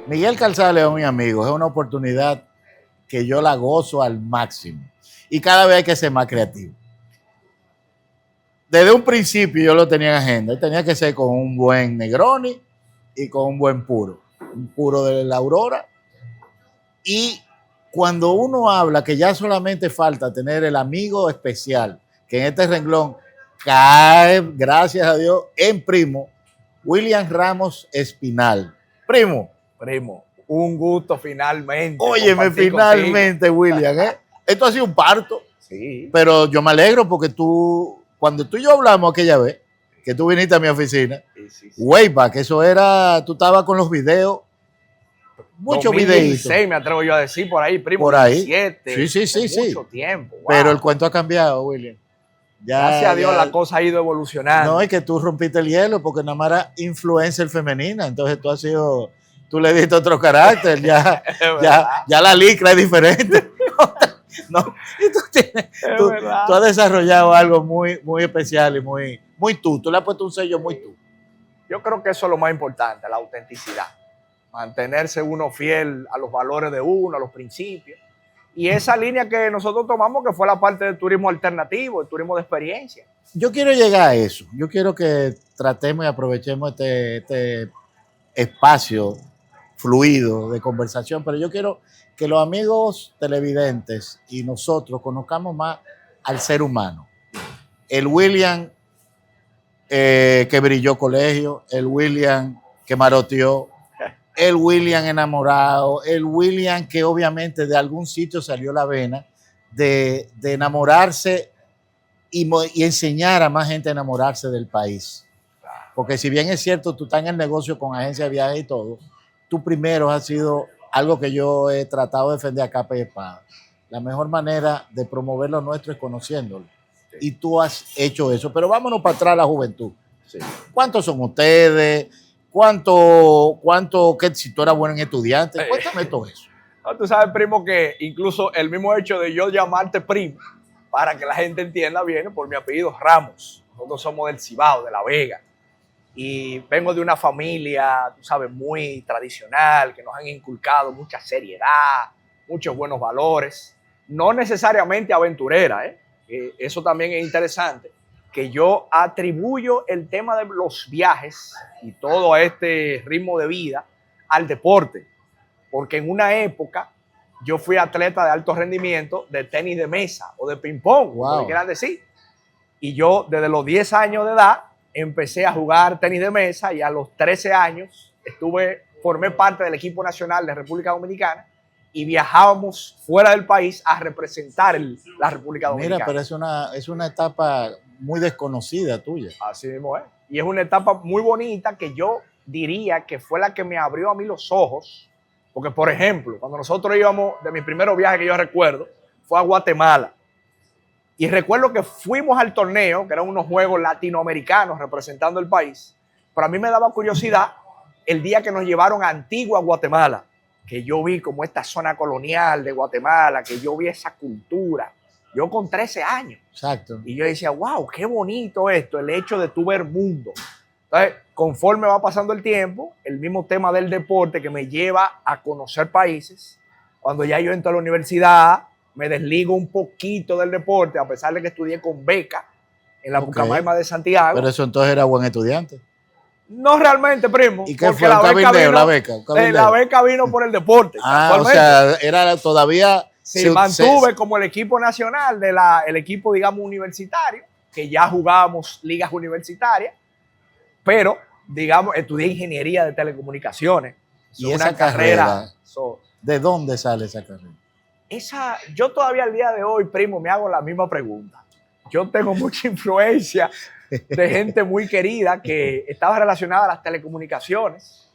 Miguel Calzado es mi amigo, es una oportunidad que yo la gozo al máximo. Y cada vez hay que ser más creativo. Desde un principio yo lo tenía en agenda. Y tenía que ser con un buen Negroni y con un buen puro. Un puro de la Aurora. Y cuando uno habla que ya solamente falta tener el amigo especial, que en este renglón cae, gracias a Dios, en primo, William Ramos Espinal. Primo. Primo, un gusto finalmente. Óyeme, finalmente, contigo. William, ¿eh? Esto ha sido un parto. Sí. Pero yo me alegro porque cuando tú y yo hablamos aquella vez, que tú viniste a mi oficina, sí. Way back, eso era, tú estabas con los videos, muchos videitos. Me atrevo yo a decir, por ahí, primo. Por ahí. 17, sí. Mucho tiempo. Wow. Pero el cuento ha cambiado, William. Gracias a Dios la cosa ha ido evolucionando. No, es que tú rompiste el hielo porque nada más era influencer femenina, entonces tú le diste otro carácter, ya la licra es diferente. No, tú has desarrollado algo muy, muy especial y muy tú le has puesto un sello muy tú. Yo creo que eso es lo más importante, la autenticidad. Mantenerse uno fiel a los valores de uno, a los principios. Y esa línea que nosotros tomamos, que fue la parte del turismo alternativo, el turismo de experiencia. Yo quiero llegar a eso. Yo quiero que tratemos y aprovechemos este espacio fluido de conversación, pero yo quiero que los amigos televidentes y nosotros conozcamos más al ser humano. El William que brilló colegio, el William que maroteó, el William enamorado, el William que obviamente de algún sitio salió la vena de enamorarse y enseñar a más gente a enamorarse del país. Porque si bien es cierto, tú estás en el negocio con agencia de viajes y todo, tú primero has sido algo que yo he tratado de defender a capa y espada. La mejor manera de promover lo nuestro es conociéndolo. Sí. Y tú has hecho eso. Pero vámonos para atrás a la juventud. Sí. ¿Cuántos son ustedes? Si tú eras bueno en estudiante? Cuéntame todo eso. No, tú sabes, primo, que incluso el mismo hecho de yo llamarte primo, para que la gente entienda, viene por mi apellido Ramos. Nosotros somos del Cibao, de La Vega. Y vengo de una familia, tú sabes, muy tradicional, que nos han inculcado mucha seriedad, muchos buenos valores. No necesariamente aventurera, ¿eh? Eso también es interesante, que yo atribuyo el tema de los viajes y todo este ritmo de vida al deporte. Porque en una época yo fui atleta de alto rendimiento de tenis de mesa o de ping-pong, como quieran decir. Y yo desde los 10 años de edad empecé a jugar tenis de mesa y a los 13 años formé parte del equipo nacional de República Dominicana y viajábamos fuera del país a representar la República Dominicana. Mira, pero es una etapa muy desconocida tuya. Así mismo es. Y es una etapa muy bonita que yo diría que fue la que me abrió a mí los ojos. Porque, por ejemplo, cuando nosotros íbamos, de mi primer viaje que yo recuerdo, fue a Guatemala. Y recuerdo que fuimos al torneo, que eran unos juegos latinoamericanos representando el país. Pero a mí me daba curiosidad el día que nos llevaron a Antigua, Guatemala, que yo vi como esta zona colonial de Guatemala, que yo vi esa cultura. Yo con 13 años. Exacto. Y yo decía, wow, qué bonito esto, el hecho de tu ver mundo. Entonces, conforme va pasando el tiempo, el mismo tema del deporte que me lleva a conocer países. Cuando ya yo entro a la universidad, me desligo un poquito del deporte, a pesar de que estudié con beca en la Pucamaima de Santiago. Pero eso entonces era buen estudiante. No realmente, primo. ¿Y qué fue? La beca vino por el deporte. O sea, era todavía... Sí, mantuve como el equipo nacional, el equipo, digamos, universitario, que ya jugábamos ligas universitarias, pero, digamos, estudié ingeniería de telecomunicaciones. ¿Y esa carrera? ¿De dónde sale esa carrera? Yo todavía al día de hoy, primo, me hago la misma pregunta. Yo tengo mucha influencia de gente muy querida que estaba relacionada a las telecomunicaciones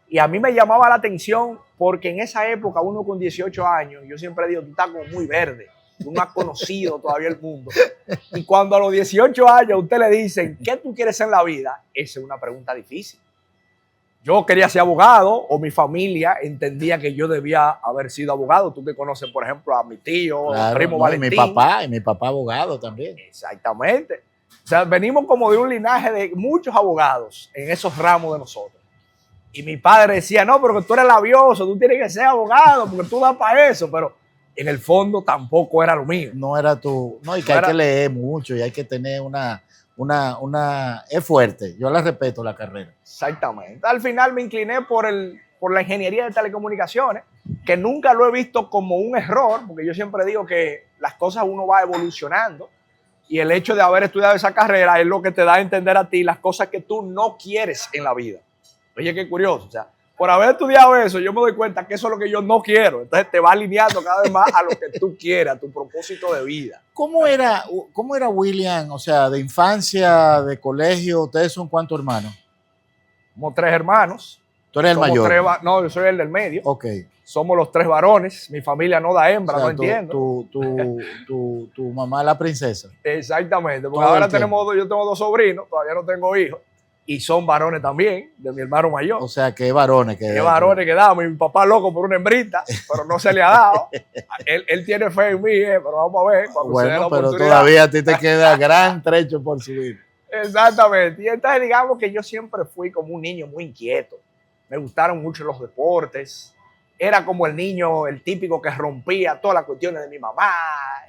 y a mí me llamaba la atención porque en esa época, uno con 18 años, yo siempre digo, tú estás como muy verde, tú no has conocido todavía el mundo. Y cuando a los 18 años a usted le dicen, ¿qué tú quieres en la vida? Esa es una pregunta difícil. Yo quería ser abogado o mi familia entendía que yo debía haber sido abogado. Tú que conoces, por ejemplo, a mi tío, claro, primo Valentín. Y mi papá abogado también. Exactamente. O sea, venimos como de un linaje de muchos abogados en esos ramos de nosotros. Y mi padre decía, no, pero que tú eres labioso, tú tienes que ser abogado, porque tú das para eso. Pero en el fondo tampoco era lo mío. No era tu... No, y que No hay era- que leer mucho y hay que tener es fuerte. Yo la respeto, la carrera. Exactamente. Al final me incliné por la ingeniería de telecomunicaciones, que nunca lo he visto como un error, porque yo siempre digo que las cosas uno va evolucionando y el hecho de haber estudiado esa carrera es lo que te da a entender a ti las cosas que tú no quieres en la vida. Oye, qué curioso. O sea, por haber estudiado eso, yo me doy cuenta que eso es lo que yo no quiero. Entonces te va alineando cada vez más a lo que tú quieras, a tu propósito de vida. ¿Cómo era William? O sea, de infancia, de colegio, ¿ustedes son cuántos hermanos? Somos 3 hermanos. Tú eres el Somos mayor. no, yo soy el del medio. Ok. Somos los 3 varones. Mi familia no da hembra, O sea, no entiendo. tu mamá es la princesa. Exactamente, porque Todo ahora el tiempo. yo tengo 2 sobrinos, todavía no tengo hijos, y son varones también, de mi hermano mayor. O sea, que varones. Qué varones que damos, mi papá loco por una hembrita, pero no se le ha dado. Él tiene fe en mí, pero vamos a ver cuando se dé la Bueno, pero oportunidad. todavía a ti te queda gran trecho por subir. Exactamente, y entonces digamos que yo siempre fui como un niño muy inquieto, me gustaron mucho los deportes, era como el niño, el típico que rompía todas las cuestiones de mi mamá,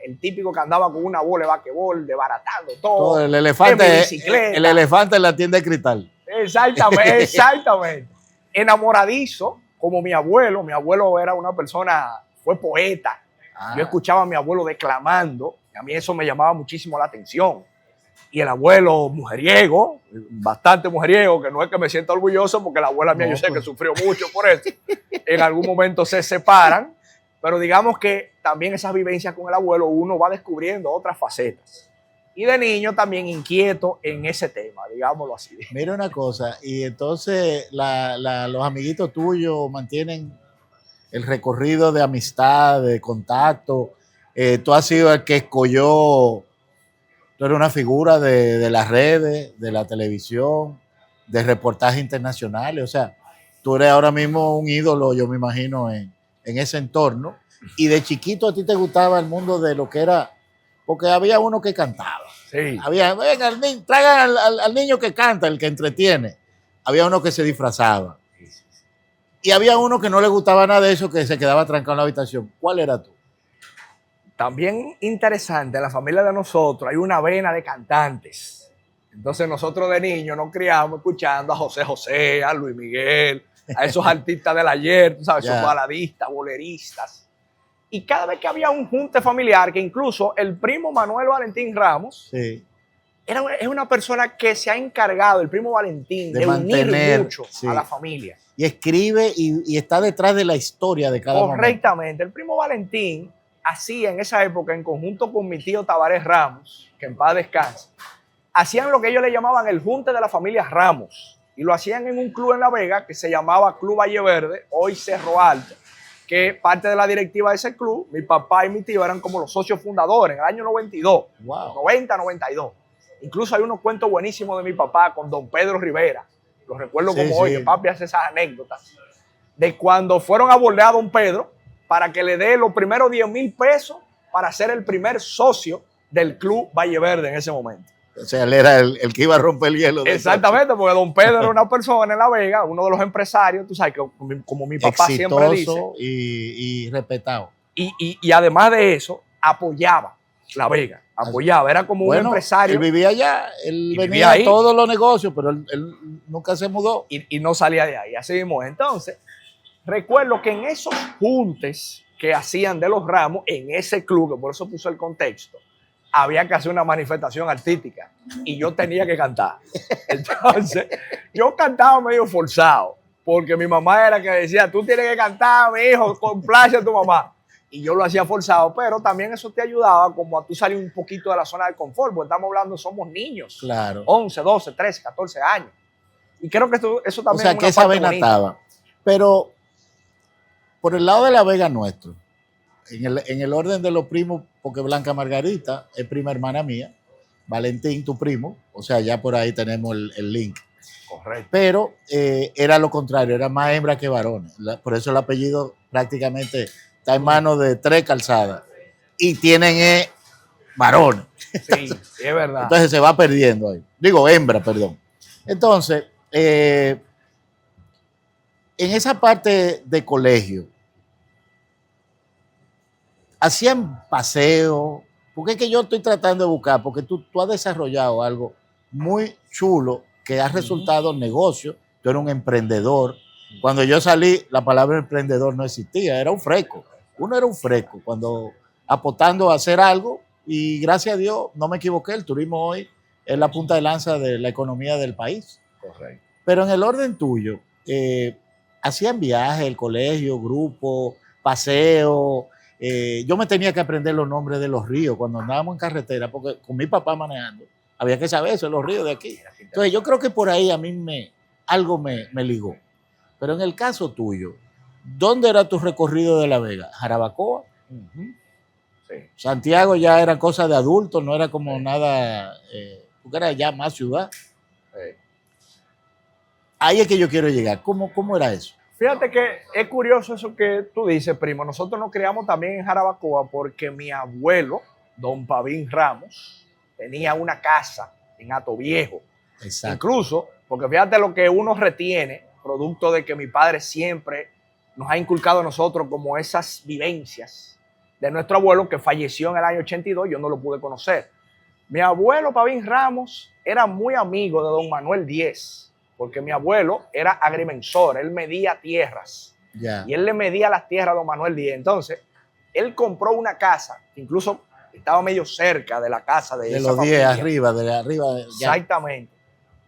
el típico que andaba con una bola de basquetbol, desbaratando todo. Todo el en mi elefante, bicicleta. el elefante en la tienda de cristal. Exactamente, exactamente. Enamoradizo, como mi abuelo era una persona, fue poeta. Yo escuchaba a mi abuelo declamando, y a mí eso me llamaba muchísimo la atención. Y el abuelo mujeriego, bastante mujeriego, que no es que me sienta orgulloso, porque la abuela mía yo sé que sufrió mucho por eso. En algún momento se separan, pero digamos que también esas vivencias con el abuelo uno va descubriendo otras facetas. Y de niño también inquieto en ese tema, digámoslo así. Mira una cosa, y entonces los amiguitos tuyos mantienen el recorrido de amistad, de contacto. Tú has sido el que escogió, tú eres una figura de las redes, de la televisión, de reportajes internacionales. O sea, tú eres ahora mismo un ídolo, yo me imagino, en ese entorno. Y de chiquito a ti te gustaba el mundo de lo que era, porque había uno que cantaba. Sí. Venga, traigan al niño que canta, el que entretiene. Había uno que se disfrazaba. Y había uno que no le gustaba nada de eso, que se quedaba trancado en la habitación. ¿Cuál era tú? También interesante, en la familia de nosotros hay una vena de cantantes. Entonces nosotros de niños nos criamos escuchando a José José, a Luis Miguel, a esos artistas del ayer, tú sabes, esos baladistas, boleristas. Y cada vez que había un junte familiar, que incluso el primo Manuel Valentín Ramos, Sí. es una persona que se ha encargado, el primo Valentín, de unir mucho a la familia. Y escribe y está detrás de la historia de cada momento. Correctamente. El primo Valentín hacía en esa época, en conjunto con mi tío Tavares Ramos, que en paz descanse, hacían lo que ellos le llamaban el junte de la familia Ramos. Y lo hacían en un club en La Vega que se llamaba Club Valle Verde, hoy Cerro Alto, que parte de la directiva de ese club, mi papá y mi tío eran como los socios fundadores en el año 92, Wow. 90, 92. Incluso hay unos cuentos buenísimos de mi papá con don Pedro Rivera. Los recuerdo como hoy, que papi hace esas anécdotas. De cuando fueron a bordear a don Pedro para que le dé los primeros 10,000 pesos para ser el primer socio del Club Valle Verde en ese momento. O sea, él era el que iba a romper el hielo. Exactamente, porque don Pedro era una persona en La Vega, uno de los empresarios, tú sabes, que como mi papá siempre dice. Y respetado. Y además de eso, apoyaba La Vega, apoyaba, era como un empresario. Él vivía allá, él venía vivía ahí. a todos los negocios, pero él nunca se mudó. Y no salía de ahí, así mismo. Entonces, recuerdo que en esos juntes que hacían de los Ramos, en ese club, que por eso puso el contexto, había que hacer una manifestación artística y yo tenía que cantar. Entonces, yo cantaba medio forzado, porque mi mamá era que decía, tú tienes que cantar, mi hijo, complace a tu mamá. Y yo lo hacía forzado, pero también eso te ayudaba como a tú salir un poquito de la zona de confort, porque estamos hablando, somos niños. Claro. 11, 12, 13, 14 años. Y creo que eso también o sea, es una que esa parte vena bonita. estaba. Pero por el lado de La Vega nuestro, en el orden de los primos, porque Blanca Margarita es prima hermana mía, Valentín, tu primo, o sea, ya por ahí tenemos el link. Correcto. Pero era lo contrario, era más hembra que varones. Por eso el apellido prácticamente está en manos de 3 calzadas. Y tienen varones. Sí, es verdad. Entonces se va perdiendo ahí. Digo, hembra, perdón. Entonces, en esa parte de colegio, hacían paseo, porque es que yo estoy tratando de buscar, porque tú has desarrollado algo muy chulo que ha resultado negocio, tú eres un emprendedor. Cuando yo salí, la palabra emprendedor no existía, era un freco. Uno era un freco cuando apostando a hacer algo y gracias a Dios no me equivoqué, el turismo hoy es la punta de lanza de la economía del país. Correcto. Pero en el orden tuyo, hacían viajes, el colegio, grupo, paseo. Yo me tenía que aprender los nombres de los ríos cuando andábamos en carretera, porque con mi papá manejando, había que saber eso, los ríos de aquí. Entonces yo creo que por ahí a mí algo me ligó. Pero en el caso tuyo, ¿dónde era tu recorrido de La Vega? ¿Jarabacoa? Sí. Santiago ya era cosa de adultos, no era como nada, porque era ya más ciudad. Sí. Ahí es que yo quiero llegar. ¿Cómo era eso? Fíjate que es curioso eso que tú dices, primo. Nosotros nos criamos también en Jarabacoa porque mi abuelo, don Pavín Ramos, tenía una casa en Hato Viejo. Exacto. Incluso, porque fíjate lo que uno retiene, producto de que mi padre siempre nos ha inculcado a nosotros como esas vivencias de nuestro abuelo que falleció en el año 82, yo no lo pude conocer. Mi abuelo Pavín Ramos era muy amigo de don Manuel Díez, porque mi abuelo era agrimensor, él medía tierras. Ya. Y él le medía las tierras a don Manuel Díez. Entonces, él compró una casa, incluso estaba medio cerca de la casa de esa los 10 familia. arriba, de arriba. Ya. Exactamente.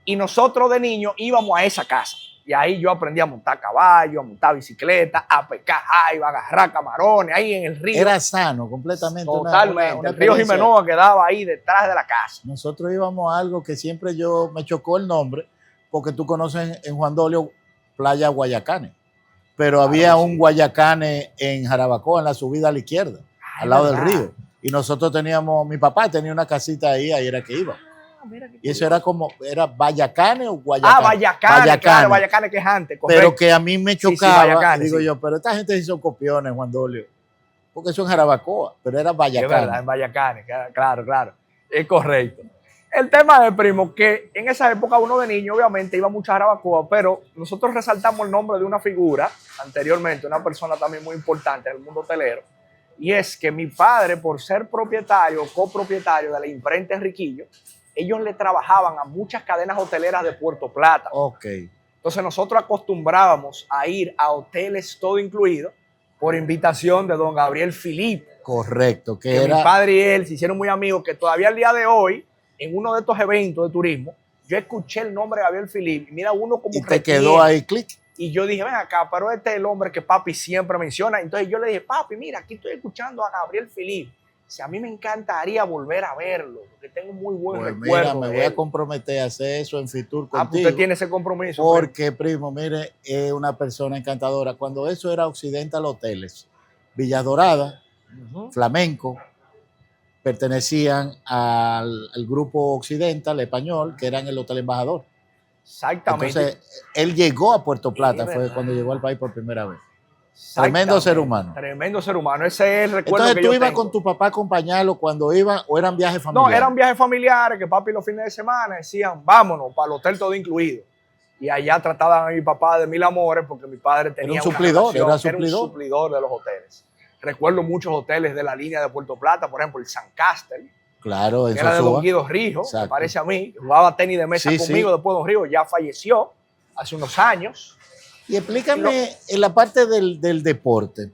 Y nosotros de niños íbamos a esa casa. Y ahí yo aprendí a montar caballo, a montar bicicleta, a pescar jaiba, a agarrar camarones, ahí en el río. Era sano, completamente. Totalmente. Una el río Jimenoa quedaba ahí detrás de la casa. Nosotros íbamos a algo que siempre me chocó el nombre, porque tú conoces en Juan Dolio Playa Guayacane. Pero Claro, había sí. un Guayacane en Jarabacoa, en la subida a la izquierda, al lado del río. Y nosotros mi papá tenía una casita ahí era que iba. Y eso era Guayacane o Guayacane. Guayacane, claro, Guayacane que es antes, correcto. Pero que a mí me chocaba, sí, Guayacane, digo sí. yo, pero esta gente hizo copiones, Juan Dolio, porque eso es Jarabacoa, pero era Guayacane. Es verdad, en Guayacane, claro, es correcto. El tema es, primo, que en esa época uno de niño obviamente iba mucho a Jarabacoa, pero nosotros resaltamos el nombre de una figura anteriormente, una persona también muy importante en el mundo hotelero, y es que mi padre, por ser propietario, copropietario de la imprenta Enriquillo, ellos le trabajaban a muchas cadenas hoteleras de Puerto Plata. Ok. Entonces nosotros acostumbrábamos a ir a hoteles todo incluido por invitación de don Gabriel Filip. Correcto. Que era... mi padre y él se hicieron muy amigos, que todavía al día de hoy, en uno de estos eventos de turismo, yo escuché el nombre de Gabriel Filip y mira uno como y te quedó ahí clic. Y yo dije, ven acá, pero este es el hombre que papi siempre menciona. Entonces yo le dije, papi, mira, aquí estoy escuchando a Gabriel Filip. Si a mí me encantaría volver a verlo, porque tengo muy buen recuerdo. Mira, me voy a comprometer a hacer eso en Fitur contigo. Pues usted tiene ese compromiso. Porque, primo, mire, es una persona encantadora. Cuando eso era Occidental Hoteles, Villa Dorada, Flamenco, pertenecían al grupo Occidental español, que eran el Hotel Embajador. Exactamente. Entonces, él llegó a Puerto Plata, fue cuando llegó al país por primera vez. Tremendo ser humano. Tremendo ser humano. Ese es el recuerdo. Entonces, que ¿tú yo ibas tengo. con tu papá a acompañarlo cuando iban o eran viajes familiares? No, eran viajes familiares que papi los fines de semana decían, vámonos para el hotel todo incluido. Y allá trataban a mi papá de mil amores porque mi padre tenía un suplidor, era un suplidor de los hoteles. Recuerdo muchos hoteles de la línea de Puerto Plata, por ejemplo, el San Castel. Claro, que era de don Guido Rijo, me parece a mí, que jugaba tenis de mesa conmigo, después don Rijo ya falleció hace unos años. Y explícame en la parte del deporte,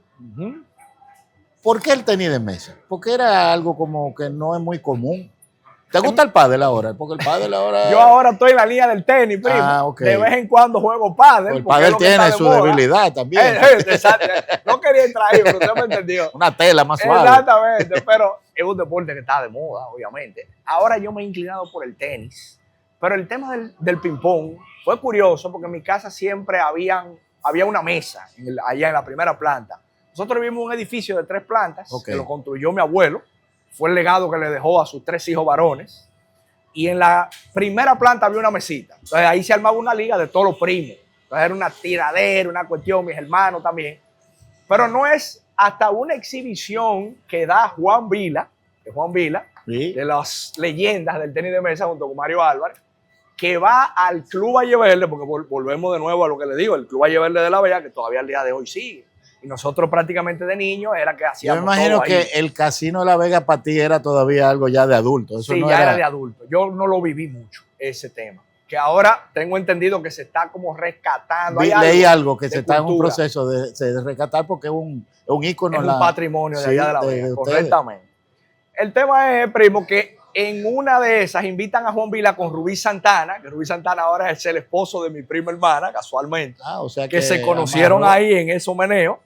¿por qué el tenis de mesa? Porque era algo como que no es muy común. ¿Te gusta el pádel ahora? Porque el pádel ahora... Yo ahora estoy en la línea del tenis, primo. Okay. De vez en cuando juego pádel. El pádel tiene su debilidad también. Exacto. No quería entrar ahí, pero usted me entendió. Una tela más suave. Exactamente, pero es un deporte que está de moda, obviamente. Ahora yo me he inclinado por el tenis, pero el tema del ping-pong fue curioso porque en mi casa siempre había una mesa allá en la primera planta. Nosotros vivimos en un edificio de 3 plantas, que lo construyó mi abuelo. Fue el legado que le dejó a sus 3 hijos varones. Y en la primera planta había una mesita. Entonces ahí se armaba una liga de todos los primos. Entonces era una tiradera, una cuestión, mis hermanos también. Pero no es hasta una exhibición que da Juan Vila, ¿Sí? de las leyendas del tenis de mesa junto con Mario Álvarez, que va al Club Valle Verde, porque volvemos de nuevo a lo que le digo, el Club Valle Verde de La Vega, que todavía al día de hoy sigue. Y nosotros prácticamente de niños era que hacíamos. Yo me imagino todo que ahí. el Casino de La Vega para ti era todavía algo ya de adulto. Eso Sí, no ya era de adulto. Yo no lo viví mucho, ese tema. Que ahora tengo entendido que se está como rescatando. Leí algo que se está en un cultura. proceso de rescatar porque es un ícono. Es un patrimonio de allá de La Vega, de correctamente. El tema es, primo, que en una de esas invitan a Juan Vila con Rubí Santana, que Rubí Santana ahora es el esposo de mi prima hermana, casualmente, O sea que se conocieron ahí en esos meneos.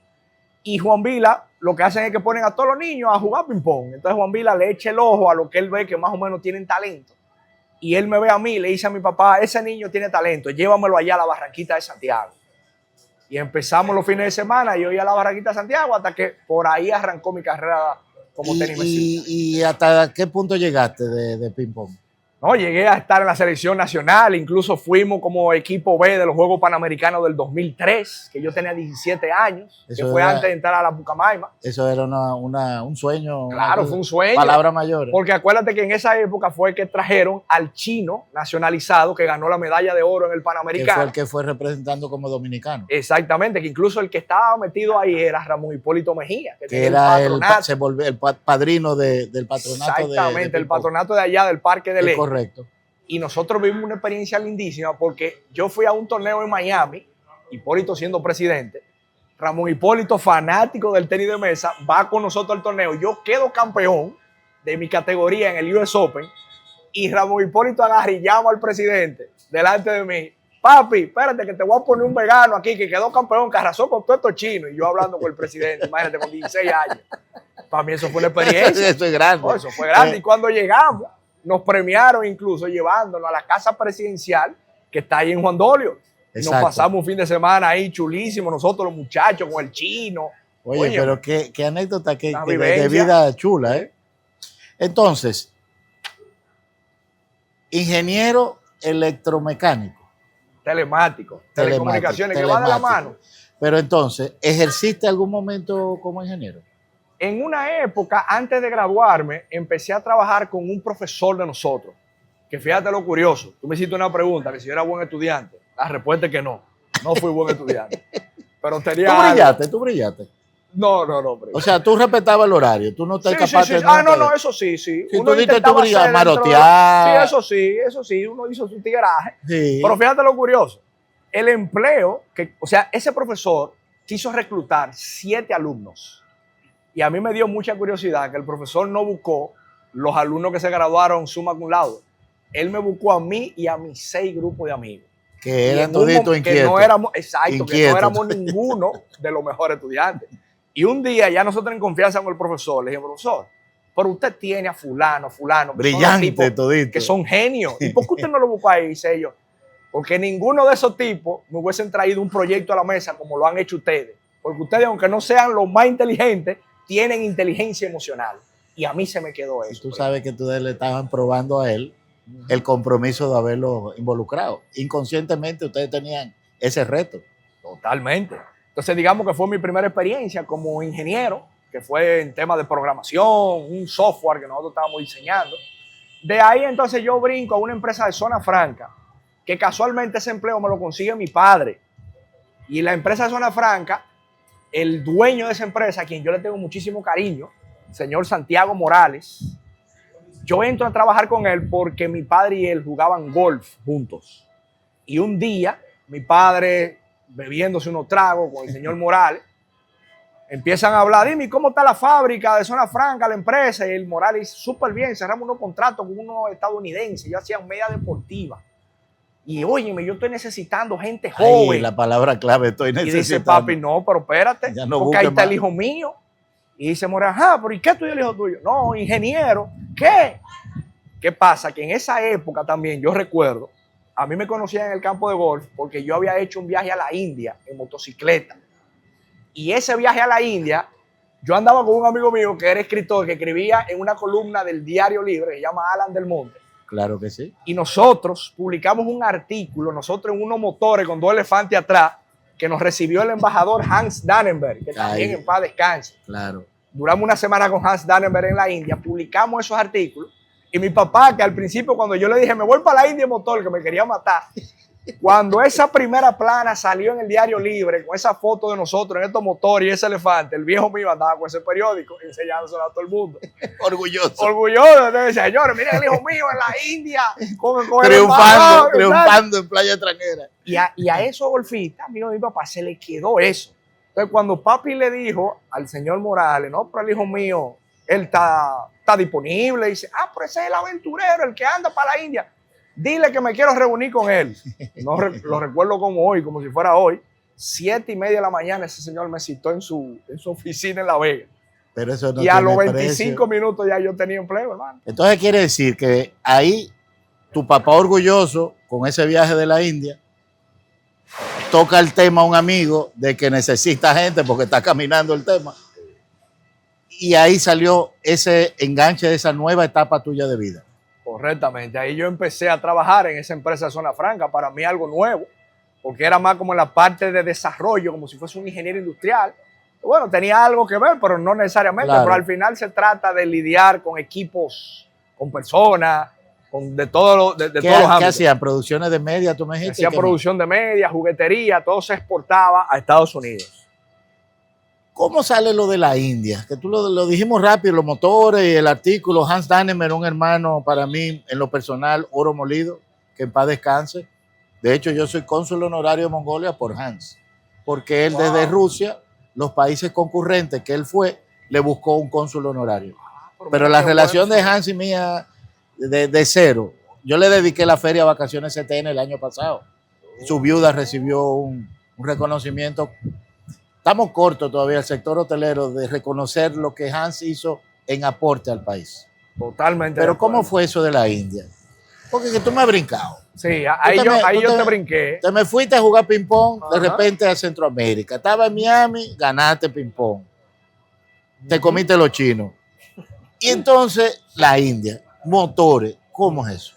Y Juan Vila lo que hacen es que ponen a todos los niños a jugar ping-pong. Entonces Juan Vila le echa el ojo a lo que él ve que más o menos tienen talento. Y él me ve a mí, le dice a mi papá, ese niño tiene talento, llévamelo allá a la Barranquita de Santiago. Y empezamos los fines de semana, yo iba a la Barranquita de Santiago hasta que por ahí arrancó mi carrera como tenisista. ¿Y hasta qué punto llegaste de ping-pong? No, llegué a estar en la selección nacional, incluso fuimos como equipo B de los Juegos Panamericanos del 2003, que yo tenía 17 años, Eso que fue era, antes de entrar a la Pucamaima. Eso era un sueño. Claro, fue un sueño. Palabras mayores. Porque acuérdate que en esa época fue que trajeron al chino nacionalizado que ganó la medalla de oro en el Panamericano. Que fue el que fue representando como dominicano. Exactamente, que incluso el que estaba metido ahí era Ramón Hipólito Mejía, que era se volvió el padrino del patronato. Exactamente, el patronato de allá del Parque del Este. Correcto. Y nosotros vivimos una experiencia lindísima porque yo fui a un torneo en Miami, Hipólito siendo presidente, Ramón Hipólito, fanático del tenis de mesa, va con nosotros al torneo. Yo quedo campeón de mi categoría en el US Open y Ramón Hipólito agarra y llama al presidente delante de mí. Papi, espérate que te voy a poner un vegano aquí que quedó campeón, que arrasó con todo esto chino. Y yo hablando con el presidente, imagínate, con 16 años. Para mí eso fue una experiencia. Eso es grande. Eso fue grande. Y cuando llegamos, nos premiaron incluso llevándonos a la casa presidencial que está ahí en Juan Dolio. Y nos pasamos un fin de semana ahí chulísimo, nosotros los muchachos con el chino. Oye, pero qué anécdota de vida chula, ¿eh? Entonces, ingeniero electromecánico. Telemático, telecomunicaciones, que va de la mano. Pero entonces, ¿ejerciste algún momento como ingeniero? En una época, antes de graduarme, empecé a trabajar con un profesor de nosotros. Que fíjate lo curioso. Tú me hiciste una pregunta, que si yo era buen estudiante. La respuesta es que no. No fui buen estudiante. Pero tenía... ¿Tú brillaste? No. O sea, tú respetabas el horario. Tú no estás capaz de... No, eso sí. Si uno tú diste tu brillante, marotear. Sí, eso sí. Uno hizo su tigueraje. Sí. Pero fíjate lo curioso. El empleo, o sea, ese profesor quiso reclutar 7 alumnos. Y a mí me dio mucha curiosidad que el profesor no buscó los alumnos que se graduaron summa cum laude. Él me buscó a mí y a mis 6 grupos de amigos. Que eran toditos inquietos. Que no éramos, exacto, que no éramos ninguno de los mejores estudiantes. Y un día ya nosotros en confianza con el profesor, le dije, profesor, pero usted tiene a fulano, brillante todito, que son genios. ¿Y por qué usted no lo buscó ahí? Dice yo, porque ninguno de esos tipos me hubiesen traído un proyecto a la mesa como lo han hecho ustedes. Porque ustedes, aunque no sean los más inteligentes, tienen inteligencia emocional. Y a mí se me quedó eso. Y tú sabes que ustedes le estaban probando a él el compromiso de haberlo involucrado. Inconscientemente ustedes tenían ese reto. Totalmente. Entonces digamos que fue mi primera experiencia como ingeniero, que fue en temas de programación, un software que nosotros estábamos diseñando. De ahí entonces yo brinco a una empresa de Zona Franca, que casualmente ese empleo me lo consigue mi padre. Y la empresa de Zona Franca, el dueño de esa empresa, a quien yo le tengo muchísimo cariño, el señor Santiago Morales, yo entro a trabajar con él porque mi padre y él jugaban golf juntos. Y un día, mi padre, bebiéndose unos tragos con el señor Morales, empiezan a hablar, dime, ¿cómo está la fábrica de Zona Franca, la empresa? Y el Morales dice, súper bien, cerramos unos contratos con unos estadounidenses, yo hacía media deportiva. Y óyeme, yo estoy necesitando gente joven. Ay, la palabra clave, estoy necesitando. Y dice, papi, no, pero espérate, no porque ahí está más. el hijo mío. Y dice Morales, pero ¿y qué estudia el hijo tuyo? No, ingeniero. ¿Qué? ¿Qué pasa? Que en esa época también, yo recuerdo, a mí me conocían en el campo de golf porque yo había hecho un viaje a la India en motocicleta. Y ese viaje a la India, yo andaba con un amigo mío que era escritor, que escribía en una columna del Diario Libre, que se llama Alan del Monte. Claro que sí. Y nosotros publicamos un artículo, nosotros en unos motores con 2 elefantes atrás, que nos recibió el embajador Hans Dannenberg, que también en paz descanse. Claro. Duramos una semana con Hans Dannenberg en la India, publicamos esos artículos Y mi papá, que al principio cuando yo le dije, me voy para la India en motor, que me quería matar, cuando esa primera plana salió en el Diario Libre, con esa foto de nosotros en estos motores y ese elefante, el viejo mío andaba con ese periódico enseñándoselo a todo el mundo. Orgulloso. Orgulloso. Entonces, señores, miren el hijo mío en la India, con triunfando en playa extranjera. Y a esos golfistas, amigo de mi papá, se le quedó eso. Entonces, cuando papi le dijo al señor Morales, no, pero el hijo mío, él está disponible, dice, pero ese es el aventurero, el que anda para la India. Dile que me quiero reunir con él. No lo recuerdo como hoy, como si fuera hoy. 7:30 de la mañana ese señor me citó en su oficina en La Vega. Pero eso no y a los 25 precio. minutos ya yo tenía empleo, hermano. Entonces quiere decir que ahí tu papá orgulloso con ese viaje de la India toca el tema a un amigo de que necesita gente porque está caminando el tema. Y ahí salió ese enganche de esa nueva etapa tuya de vida. Correctamente, ahí yo empecé a trabajar en esa empresa de Zona Franca, para mí algo nuevo, porque era más como en la parte de desarrollo, como si fuese un ingeniero industrial. Bueno, tenía algo que ver, pero no necesariamente, claro. Pero al final se trata de lidiar con equipos, con personas, de todos los ámbitos. ¿Qué hacían? ¿Producciones de media, tú me dijiste? Hacían producción de media, juguetería, todo se exportaba a Estados Unidos. ¿Cómo sale lo de la India? Que tú lo dijimos rápido, los motores y el artículo. Hans Dannemer, un hermano para mí, en lo personal, oro molido, que en paz descanse. De hecho, yo soy cónsul honorario de Mongolia por Hans, porque él desde Rusia, los países concurrentes que él fue, le buscó un cónsul honorario. Pero la relación de Hans y mía, de cero. Yo le dediqué la Feria Vacaciones CTN el año pasado. Su viuda recibió un reconocimiento. Estamos cortos todavía el sector hotelero de reconocer lo que Hans hizo en aporte al país. Totalmente. Pero ¿cómo fue eso de la India? Porque que tú me has brincado. Sí, ahí yo te brinqué. Te me fuiste a jugar ping-pong de repente a Centroamérica. Estaba en Miami, ganaste ping-pong. Te comiste los chinos. Y entonces la India, motores, ¿cómo es eso?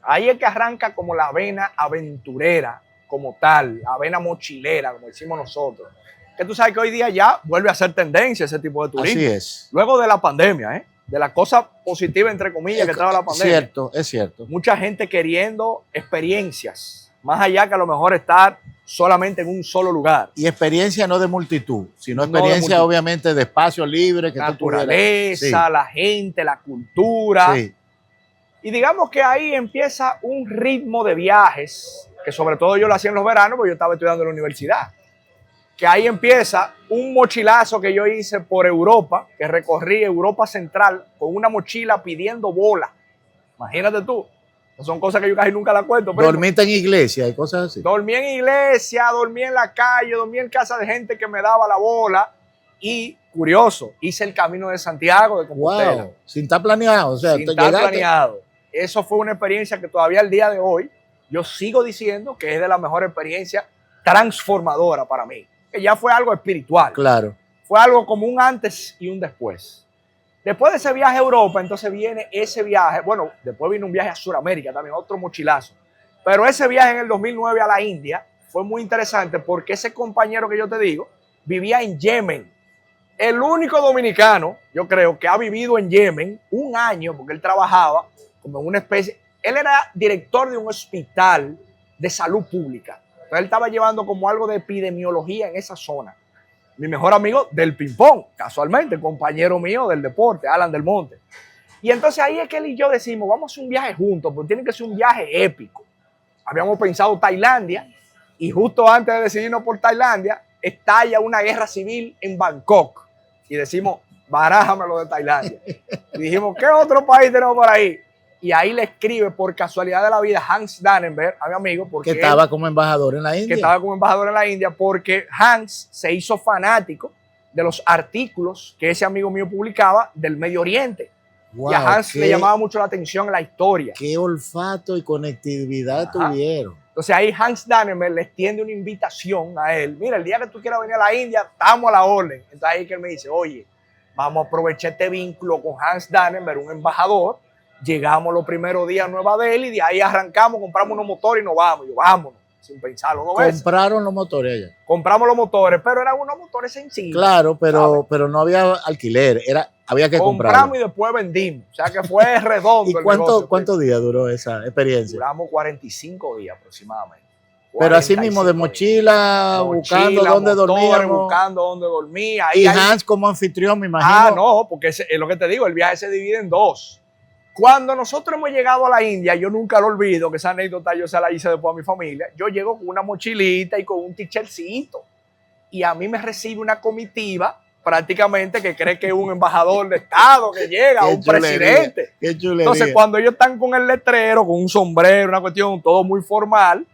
Ahí es que arranca como la vena aventurera, como tal, la vena mochilera, como decimos nosotros. Que tú sabes que hoy día ya vuelve a ser tendencia ese tipo de turismo. Así es. Luego de la pandemia, de la cosa positiva, entre comillas, que trae la pandemia. Es cierto. Mucha gente queriendo experiencias, más allá que a lo mejor estar solamente en un solo lugar. Y experiencia no de multitud, sino experiencia obviamente de espacio libre. Que naturaleza, la gente, la cultura. Sí. Y digamos que ahí empieza un ritmo de viajes, que sobre todo yo lo hacía en los veranos, porque yo estaba estudiando en la universidad. Que ahí empieza un mochilazo que yo hice por Europa, que recorrí Europa Central con una mochila pidiendo bola. Imagínate tú. Son cosas que yo casi nunca las cuento. ¿Dormiste en iglesia y cosas así? Dormí en iglesia, dormí en la calle, dormí en casa de gente que me daba la bola. Y, curioso, hice el Camino de Santiago de Compostela. Wow, sin estar planeado. O sea, sin estar planeado. Eso fue una experiencia que todavía al día de hoy yo sigo diciendo que es de la mejor experiencia transformadora para mí. Que ya fue algo espiritual. Claro. Fue algo como un antes y un después. Después de ese viaje a Europa, entonces viene ese viaje. Bueno, después vino un viaje a Sudamérica también, otro mochilazo. Pero ese viaje en el 2009 a la India fue muy interesante porque ese compañero que yo te digo vivía en Yemen. El único dominicano, yo creo, que ha vivido en Yemen un año, porque él trabajaba como en una especie. Él era director de un hospital de salud pública. Entonces él estaba llevando como algo de epidemiología en esa zona. Mi mejor amigo del ping-pong, casualmente, compañero mío del deporte, Alan del Monte. Y entonces ahí es que él y yo decimos, vamos a hacer un viaje juntos, porque tiene que ser un viaje épico. Habíamos pensado Tailandia, y justo antes de decidirnos por Tailandia, estalla una guerra civil en Bangkok. Y decimos, barájamelo de Tailandia. Y dijimos, ¿qué otro país tenemos por ahí? Y ahí le escribe por casualidad de la vida Hans Dannemer a mi amigo. Porque que estaba como embajador en la India. Que estaba como embajador en la India porque Hans se hizo fanático de los artículos que ese amigo mío publicaba del Medio Oriente. Wow, y a Hans le llamaba mucho la atención la historia. Qué olfato y conectividad tuvieron. Entonces ahí Hans Dannemer le extiende una invitación a él. Mira, el día que tú quieras venir a la India, estamos a la orden. Entonces ahí que él me dice, oye, vamos a aprovechar este vínculo con Hans Dannemer, un embajador. Llegamos los primeros días a Nueva Delhi y de ahí arrancamos, compramos unos motores y nos vamos. Yo, vámonos, sin pensarlo. ¿No ves? Compraron los motores allá. Compramos los motores, pero eran unos motores sencillos. Claro, pero no había alquiler. había que compramos comprarlo. y después vendimos. O sea que fue redondo. ¿Y cuántos días duró esa experiencia? Duramos 45 días aproximadamente. Pero así mismo de mochila, buscando dónde dormíamos. Buscando dónde dormía. Y Hans como anfitrión, me imagino. No, porque es lo que te digo, el viaje se divide en dos. Cuando nosotros hemos llegado a la India, yo nunca lo olvido, que esa anécdota yo se la hice después a mi familia. Yo llego con una mochilita y con un t-shirtcito. Y a mí me recibe una comitiva prácticamente que cree que es un embajador de Estado que llega, un presidente. Qué chulería. Entonces, cuando ellos están con el letrero, con un sombrero, una cuestión, todo muy formal,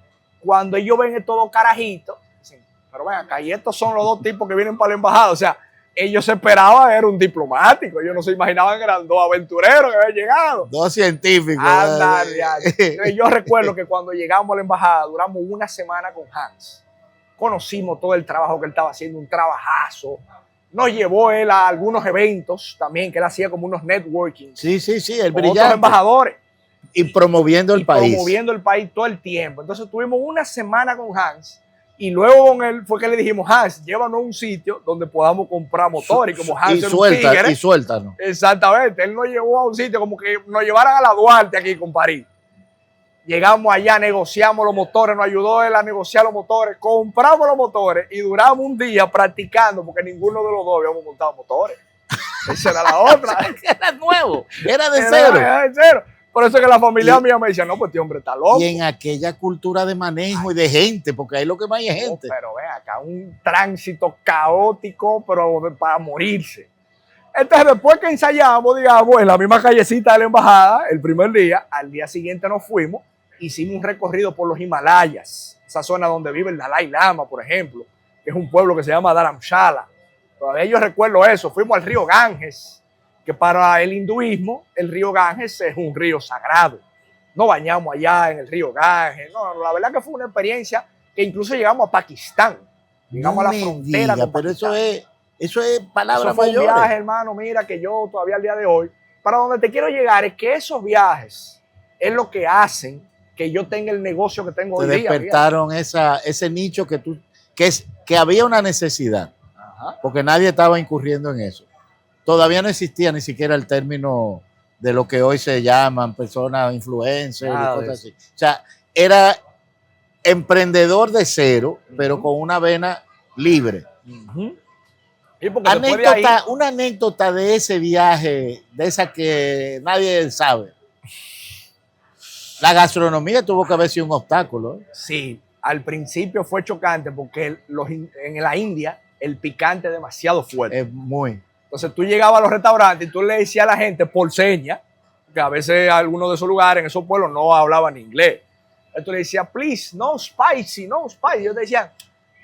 cuando ellos ven todo carajito, dicen, pero ven acá, y estos son los dos tipos que vienen para la embajada. O sea, ellos se esperaban, era un diplomático, ellos no se imaginaban que eran dos aventureros que habían llegado. Dos científicos. Yo recuerdo que cuando llegamos a la embajada, duramos una semana con Hans. Conocimos todo el trabajo que él estaba haciendo, un trabajazo. Nos llevó él a algunos eventos también, que él hacía como unos networking. Sí, el con brillante. Otros embajadores. Y promoviendo el país. Promoviendo el país todo el tiempo. Entonces tuvimos una semana con Hans y luego con él fue que le dijimos, Hans, llévanos a un sitio donde podamos comprar motores. Y como Hans era un tigre, y suéltanos. Exactamente. Él nos llevó a un sitio como que nos llevaran a la Duarte aquí con París. Llegamos allá, negociamos los motores, nos ayudó él a negociar los motores, compramos los motores y duramos un día practicando porque ninguno de los dos habíamos montado motores. Esa era la otra. Era nuevo, era de cero. Era de cero. Por eso es que la familia mía me decía, no, pues este hombre está loco. Y en aquella cultura de manejo y de gente, porque ahí lo que más hay es gente. Pero ven acá, un tránsito caótico, pero para morirse. Entonces, después que ensayamos, digamos, en la misma callecita de la embajada, el primer día, al día siguiente nos fuimos, hicimos un recorrido por los Himalayas, esa zona donde vive el Dalai Lama, por ejemplo, que es un pueblo que se llama Dharamshala. Todavía yo recuerdo eso. Fuimos al río Ganges, que para el hinduismo, el río Ganges es un río sagrado. Nos bañamos allá en el río Ganges. No, la verdad que fue una experiencia que incluso llegamos a Pakistán. Llegamos a la frontera con pero Pakistán. eso es palabras mayores. Eso fue un viaje, mayores. hermano, mira, que yo todavía al día de hoy, para donde te quiero llegar es que esos viajes es lo que hacen que yo tenga el negocio que tengo hoy día. Te despertaron ese nicho que había una necesidad. Ajá. Porque nadie estaba incurriendo en eso. Todavía no existía ni siquiera el término de lo que hoy se llaman personas influencers y cosas así. O sea, era emprendedor de cero, pero con una vena libre. Y una anécdota de ese viaje, de esa que nadie sabe. La gastronomía tuvo que haber sido un obstáculo. Sí, al principio fue chocante porque en la India el picante es demasiado fuerte. Es muy. Entonces tú llegabas a los restaurantes y tú le decías a la gente por señas, que a veces algunos de esos lugares, en esos pueblos, no hablaban inglés. Entonces tú le decías, please, no spicy, no spicy. Ellos te decían,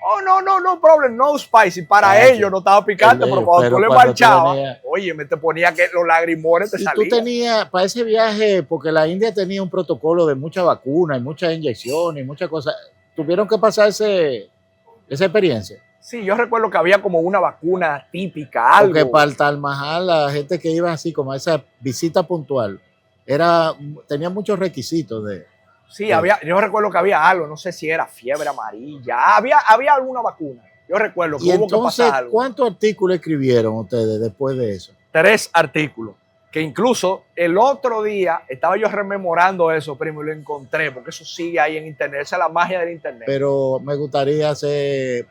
oh, no problem, no spicy. Para ellos no estaba picante, pero cuando tú le marchabas, oye, te ponía que los lagrimones te salían. Y tú tenías, para ese viaje, porque la India tenía un protocolo de mucha vacuna y muchas inyecciones y muchas cosas, ¿tuvieron que pasar esa experiencia? Sí, yo recuerdo que había como una vacuna típica, algo. Porque para el Taj Mahal, la gente que iba así, como a esa visita puntual, tenía muchos requisitos de... Sí, yo recuerdo que había algo, no sé si era fiebre amarilla, había alguna vacuna. Yo recuerdo que hubo que pasar algo. ¿Cuántos artículos escribieron ustedes después de eso? 3 artículos, que incluso el otro día estaba yo rememorando eso, primo, y lo encontré, porque eso sigue ahí en internet, esa es la magia del internet. Pero me gustaría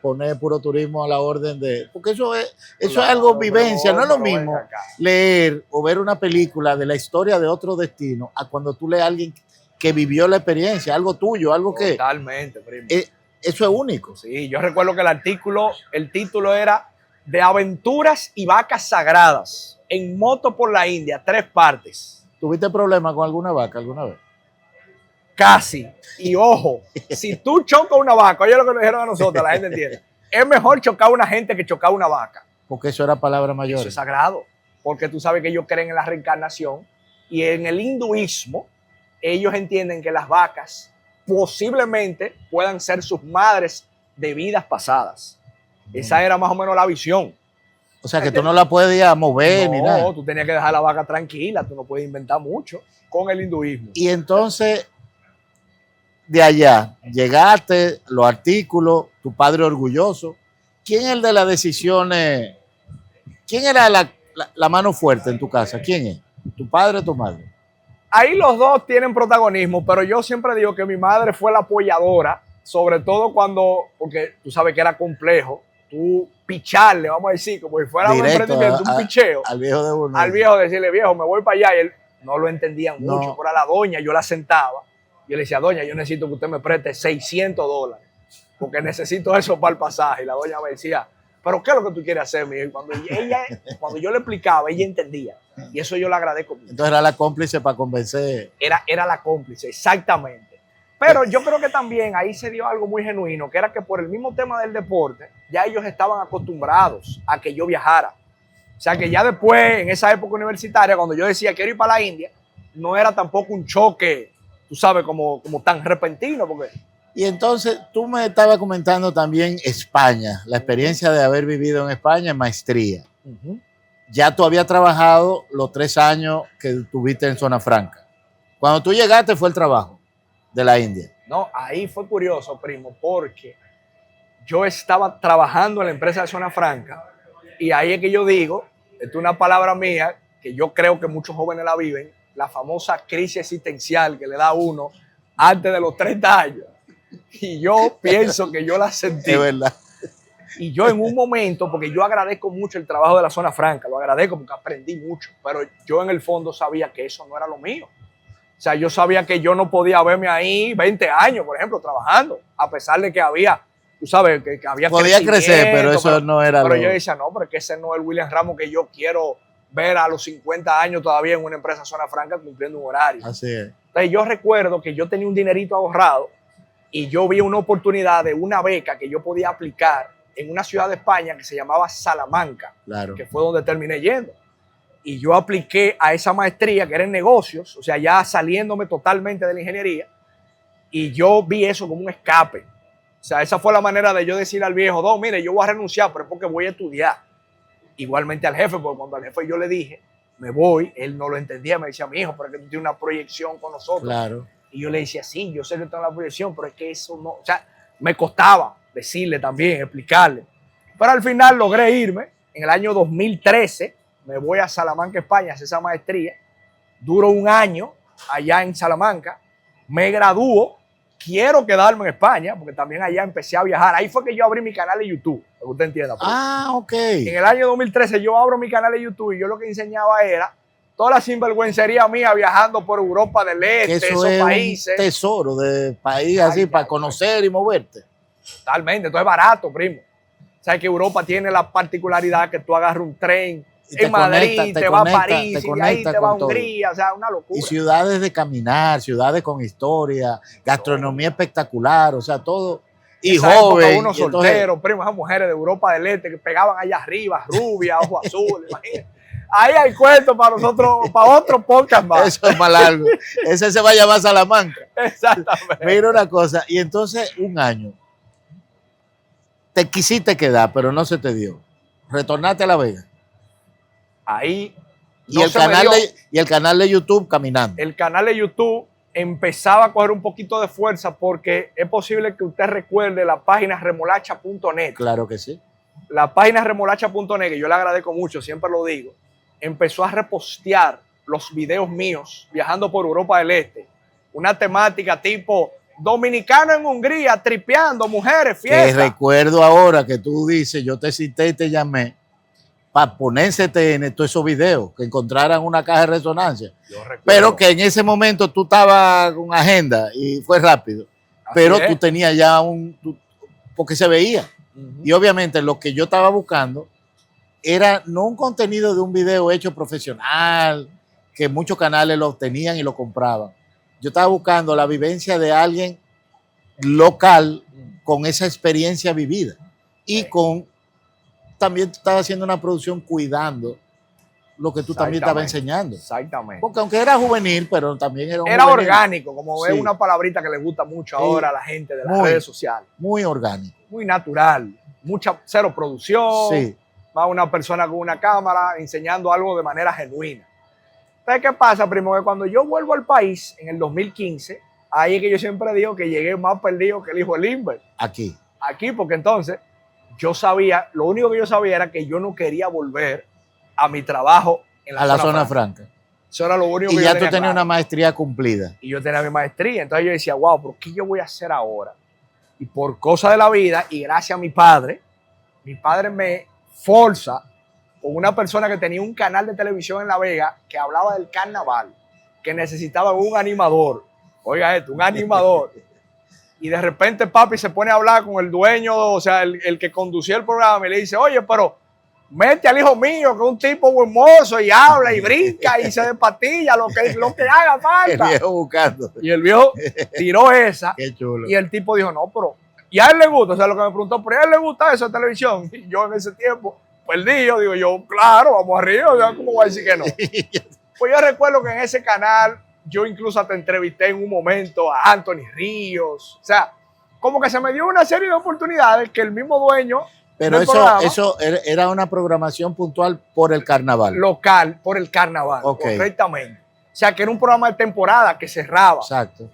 poner Puro Turismo a la orden de... Porque eso es algo vivencia, no es lo mismo leer o ver una película de la historia de otro destino a cuando tú lees a alguien que vivió la experiencia, algo tuyo, algo que... Totalmente, primo. Eso es único. Sí, yo recuerdo que el título era De aventuras y vacas sagradas, en moto por la India, 3 partes. ¿Tuviste problemas con alguna vaca alguna vez? Casi. Y ojo, si tú chocas una vaca, oye lo que nos dijeron a nosotros, la gente entiende, es mejor chocar a una gente que chocar a una vaca. Porque eso era palabra mayor. Eso es sagrado, porque tú sabes que ellos creen en la reencarnación y en el hinduismo ellos entienden que las vacas posiblemente puedan ser sus madres de vidas pasadas. Esa era más o menos la visión. O sea, que tú no la podías mover ni nada. No, tú tenías que dejar la vaca tranquila, tú no puedes inventar mucho con el hinduismo. Y entonces, de allá, llegaste, los artículos, tu padre orgulloso. ¿Quién es el de las decisiones? ¿Quién era la mano fuerte en tu casa, ¿quién es? ¿Tu padre o tu madre? Ahí los dos tienen protagonismo, pero yo siempre digo que mi madre fue la apoyadora, sobre todo cuando, porque tú sabes que era complejo, tú picharle, vamos a decir, como si fuera un emprendimiento, un picheo. Al viejo de uno. Al viejo decirle, viejo, me voy para allá, y él no lo entendía mucho, pero a la doña yo la sentaba, yo le decía, doña, yo necesito que usted me preste $600, porque necesito eso para el pasaje, y la doña me decía, pero ¿qué es lo que tú quieres hacer, mijo? Cuando yo le explicaba, ella entendía. Y eso yo le agradezco mucho. Entonces era la cómplice para convencer. Era la cómplice, exactamente. Pero yo creo que también ahí se dio algo muy genuino, que era que por el mismo tema del deporte, ya ellos estaban acostumbrados a que yo viajara. O sea que ya después, en esa época universitaria, cuando yo decía quiero ir para la India, no era tampoco un choque, tú sabes, como tan repentino, porque... Y entonces tú me estabas comentando también España, la experiencia de haber vivido en España en maestría. Ya tú habías trabajado los 3 años que tuviste en Zona Franca. Cuando tú llegaste fue el trabajo de la India. No, ahí fue curioso, primo, porque yo estaba trabajando en la empresa de Zona Franca y ahí es que yo digo, esto es una palabra mía que yo creo que muchos jóvenes la viven, la famosa crisis existencial que le da a uno antes de los 30 años. Y yo pienso que yo la sentí. Es verdad. Y yo en un momento, porque yo agradezco mucho el trabajo de la Zona Franca, lo agradezco porque aprendí mucho, pero yo en el fondo sabía que eso no era lo mío. O sea, yo sabía que yo no podía verme ahí 20 años, por ejemplo, trabajando, a pesar de que había, tú sabes, que había podía crecer, pero eso no era pero yo decía, no, pero es que ese no es el William Ramos que yo quiero ver a los 50 años todavía en una empresa Zona Franca cumpliendo un horario. Así es. Entonces yo recuerdo que yo tenía un dinerito ahorrado y yo vi una oportunidad de una beca que yo podía aplicar en una ciudad de España que se llamaba Salamanca, claro, que fue donde terminé yendo. Y yo apliqué a esa maestría que era en negocios, o sea, ya saliéndome totalmente de la ingeniería, y yo vi eso como un escape. O sea, esa fue la manera de yo decir al viejo, no, mire, yo voy a renunciar, pero es porque voy a estudiar. Igualmente al jefe, porque cuando al jefe yo le dije, me voy, él no lo entendía, me decía, mi hijo, pero es que tú tienes una proyección con nosotros. Claro. Y yo le decía, sí, yo sé que tengo la proyección, pero es que eso no, o sea, me costaba decirle también, explicarle. Pero al final logré irme. En el año 2013 me voy a Salamanca, España, a hacer esa maestría. Duro 1 año allá en Salamanca. Me gradúo. Quiero quedarme en España, porque también allá empecé a viajar. Ahí fue que yo abrí mi canal de YouTube, para que usted entienda. Ok. En el año 2013 yo abro mi canal de YouTube y yo lo que enseñaba era toda la sinvergüencería mía viajando por Europa del Este, esos países. Un tesoro de país así para conocer y moverte. Totalmente, entonces es barato, primo. O sea que Europa tiene la particularidad que tú agarras un tren en Madrid, te va a París, y de ahí te va a Hungría, o sea, una locura. Y ciudades de caminar, ciudades con historia, gastronomía espectacular, o sea, todo. Y joven. Unos solteros, primo, esas mujeres de Europa del Este que pegaban allá arriba, rubias, ojos azules, imagínate. Ahí hay cuentos para nosotros, para otro podcast más. Eso es más largo. Ese se va a llamar Salamanca. Exactamente. Mira una cosa, y entonces 1 año te quisiste quedar, pero no se te dio. Retornaste a La Vega. Ahí. Y, no el canal de YouTube caminando. El canal de YouTube empezaba a coger un poquito de fuerza porque es posible que usted recuerde la página remolacha.net. Claro que sí. La página remolacha.net, que yo le agradezco mucho, siempre lo digo, empezó a repostear los videos míos viajando por Europa del Este. Una temática tipo dominicano en Hungría, tripeando, mujeres, fiesta. Que recuerdo ahora que tú dices, yo te cité y te llamé para ponerse en todos esos videos, que encontraran una caja de resonancia. Pero que en ese momento tú estabas con agenda y fue rápido. Pero tú tenías ya porque se veía. Y obviamente lo que yo estaba buscando era no un contenido de un video hecho profesional, que muchos canales lo tenían y lo compraban. Yo estaba buscando la vivencia de alguien local con esa experiencia vivida. Y también tú estabas haciendo una producción cuidando lo que tú también estabas enseñando. Exactamente. Porque aunque era juvenil, pero también era juvenil. Orgánico, como es una palabrita que le gusta mucho ahora a la gente de las redes sociales. Muy orgánico. Muy natural. Cero producción. Sí. Va una persona con una cámara enseñando algo de manera genuina. Entonces, ¿qué pasa, primo? Que cuando yo vuelvo al país en el 2015, ahí es que yo siempre digo que llegué más perdido que el hijo de Limber. Aquí, porque entonces yo sabía, lo único que yo sabía era que yo no quería volver a mi trabajo en A la zona franca. Eso era lo único Y que ya yo tú tenía tenías claro. una maestría cumplida. Y yo tenía mi maestría. Entonces yo decía, wow, pero ¿qué yo voy a hacer ahora? Y por cosa de la vida, y gracias a mi padre me forza con una persona que tenía un canal de televisión en La Vega que hablaba del carnaval, que necesitaba un animador. Oiga esto, un animador. Y de repente papi se pone a hablar con el dueño, o sea, el que conducía el programa, y le dice, oye, pero mete al hijo mío, que es un tipo hermoso, y habla, y brinca, y se despatilla, lo que haga El falta. viejo buscando. Y el viejo tiró esa, Qué chulo. y el tipo dijo, no, pero, y a él le gusta, o sea, lo que me preguntó, pero a él le gusta eso de televisión. Y yo en ese tiempo, perdí, yo digo, yo, claro, vamos arriba, o sea, ¿cómo voy a decir que no? Pues yo recuerdo que en ese canal, yo incluso hasta entrevisté en un momento a Anthony Ríos, o sea, como que se me dio una serie de oportunidades que el mismo dueño Pero del programa, eso era una programación puntual por el carnaval. local, por el carnaval, Ok. correctamente. O sea, que era un programa de temporada que cerraba. Exacto.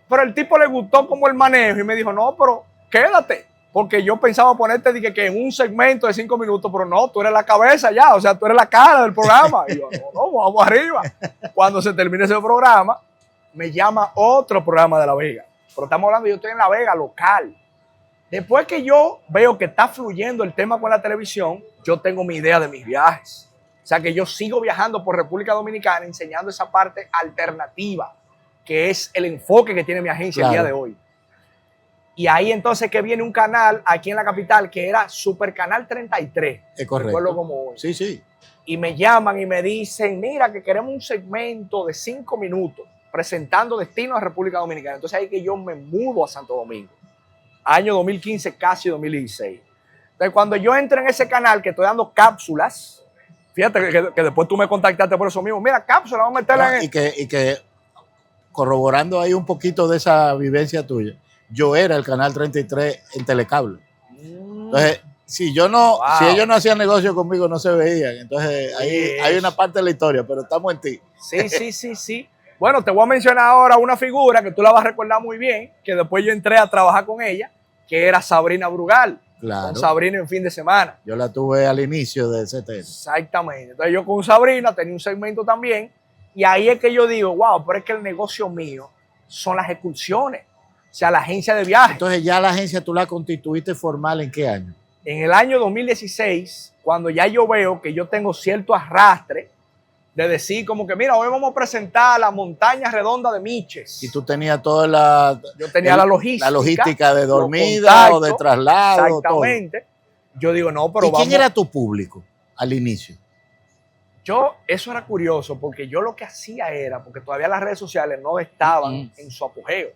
Pero el tipo le gustó como el manejo y me dijo, no, pero quédate. Porque yo pensaba ponerte que en un segmento de 5 minutos, pero no, tú eres la cabeza ya, o sea, tú eres la cara del programa. Y yo, no, vamos arriba. Cuando se termine ese programa, me llama otro programa de La Vega. Pero estamos hablando, yo estoy en La Vega, local. Después que yo veo que está fluyendo el tema con la televisión, yo tengo mi idea de mis viajes. O sea, que yo sigo viajando por República Dominicana enseñando esa parte alternativa, que es el enfoque que tiene mi agencia el día de hoy. Y ahí entonces que viene un canal aquí en la capital que era Super Canal 33. Es correcto. Recuerdo como hoy. Sí, sí. Y me llaman y me dicen, mira que queremos un segmento de 5 minutos presentando destinos a República Dominicana. Entonces ahí que yo me mudo a Santo Domingo. Año 2015, casi 2016. Entonces cuando yo entro en ese canal que estoy dando cápsulas, fíjate que después tú me contactaste por eso mismo, mira, cápsulas, vamos a meterla en Y que corroborando ahí un poquito de esa vivencia tuya, yo era el canal 33 en Telecable. Entonces, si ellos no hacían negocio conmigo, no se veían. Entonces, ahí hay una parte de la historia, pero estamos en ti. Sí. Bueno, te voy a mencionar ahora una figura que tú la vas a recordar muy bien, que después yo entré a trabajar con ella, que era Sabrina Brugal. Claro. Con Sabrina en fin de semana. Yo la tuve al inicio de CTN. Exactamente. Entonces yo con Sabrina tenía un segmento también, y ahí es que yo digo, wow, pero es que el negocio mío son las excursiones. O sea, la agencia de viajes. Entonces ya la agencia tú la constituiste formal ¿en qué año? En el año 2016, cuando ya yo veo que yo tengo cierto arrastre de decir como que, mira, hoy vamos a presentar la montaña redonda de Miches. Y tú tenías toda la... Yo tenía la logística. La logística de dormida o de traslado. Exactamente. Todo. Yo digo, no, pero ¿Y quién era tu público al inicio? Eso era curioso, porque yo lo que hacía era, porque todavía las redes sociales no estaban en su apogeo.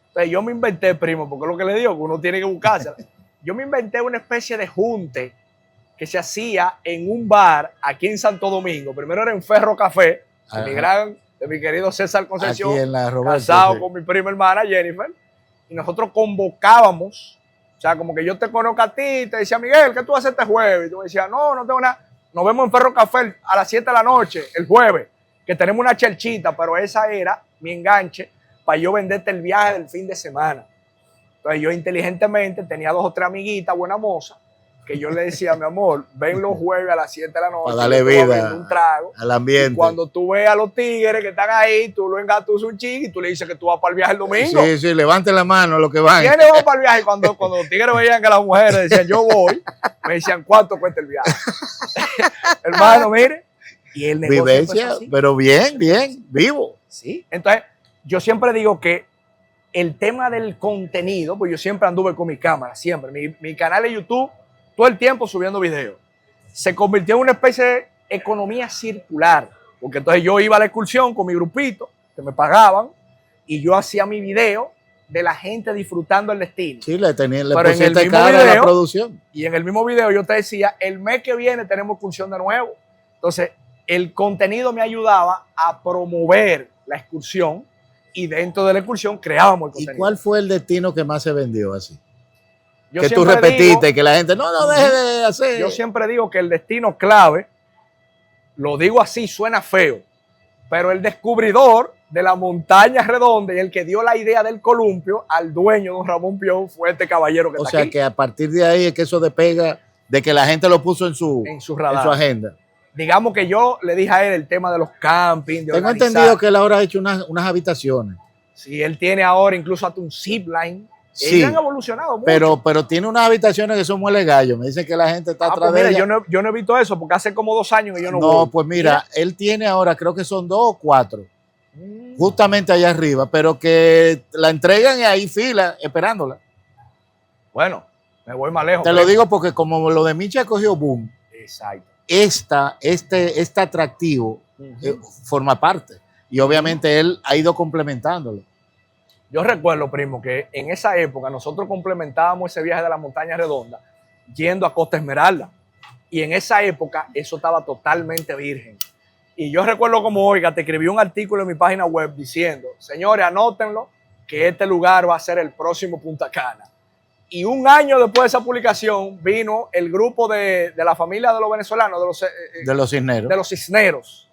Entonces yo me inventé, primo, porque es lo que le digo, que uno tiene que buscarse. Yo me inventé una especie de junte que se hacía en un bar aquí en Santo Domingo. Primero era en Ferro Café, de mi querido César Concepción, aquí en la Roberto, casado con mi prima hermana Jennifer. Y nosotros convocábamos, o sea, como que yo te conozco a ti, te decía, Miguel, ¿qué tú haces este jueves? Y tú me decías, no tengo nada. Nos vemos en Ferro Café a las 7 de la noche, el jueves, que tenemos una chelchita, pero esa era mi enganche para yo venderte el viaje del fin de semana. Entonces yo inteligentemente tenía 2 o 3 amiguitas, buena moza, que yo le decía, mi amor, ven los jueves a las 7 de la noche. Para darle vida un trago, al ambiente. Y cuando tú ves a los tigres que están ahí, tú lo engatusas un chico y tú le dices que tú vas para el viaje el domingo. Sí, levanten la mano los que van. ¿Quiénes van para el viaje? Cuando los tigres veían que las mujeres decían, yo voy, me decían, ¿cuánto cuesta el viaje? Hermano, mire. Y el negocio vivencia, pero bien, vivo. Sí. Entonces, yo siempre digo que el tema del contenido, pues yo siempre anduve con mi cámara, siempre. Mi canal de YouTube, todo el tiempo subiendo videos. Se convirtió en una especie de economía circular, porque entonces yo iba a la excursión con mi grupito, que me pagaban, y yo hacía mi video de la gente disfrutando el destino. Sí, le Pero pusiste cara a la producción. Y en el mismo video yo te decía, el mes que viene tenemos excursión de nuevo. Entonces, el contenido me ayudaba a promover la excursión, y dentro de la excursión creábamos el contenido. ¿Y cuál fue el destino que más se vendió así? Yo que tú repetiste, que la gente no deje de hacer. Yo siempre digo que el destino clave, lo digo así, suena feo, pero el descubridor de la montaña redonda y el que dio la idea del columpio al dueño, don Ramón Pion, fue este caballero que está aquí. O sea que a partir de ahí es que eso despega de que la gente lo puso en su radar. En su agenda. digamos que yo le dije a él el tema de los campings. Tengo entendido que él ahora ha hecho unas habitaciones. Sí, él tiene ahora incluso hasta un zipline. Sí, ellos han evolucionado mucho. pero tiene unas habitaciones que son muy gallo. Me dicen que la gente está atrás pues de mira, ella. yo no he visto eso porque hace como 2 años que yo no No, voy. pues mira, él tiene ahora, creo que son 2 o 4, Mm. justamente allá arriba, pero que la entregan y ahí fila esperándola. Bueno, me voy más lejos. Te lo digo porque como lo de Micha cogió boom, Exacto. este atractivo forma parte. Y obviamente él ha ido complementándolo. Yo recuerdo, primo, que en esa época nosotros complementábamos ese viaje de la montaña redonda yendo a Costa Esmeralda. Y en esa época eso estaba totalmente virgen. Y yo recuerdo como, oiga, te escribí un artículo en mi página web diciendo, señores, anótenlo, que este lugar va a ser el próximo Punta Cana. Y un año después de esa publicación vino el grupo de la familia de los venezolanos, De los Cisneros. de los Cisneros.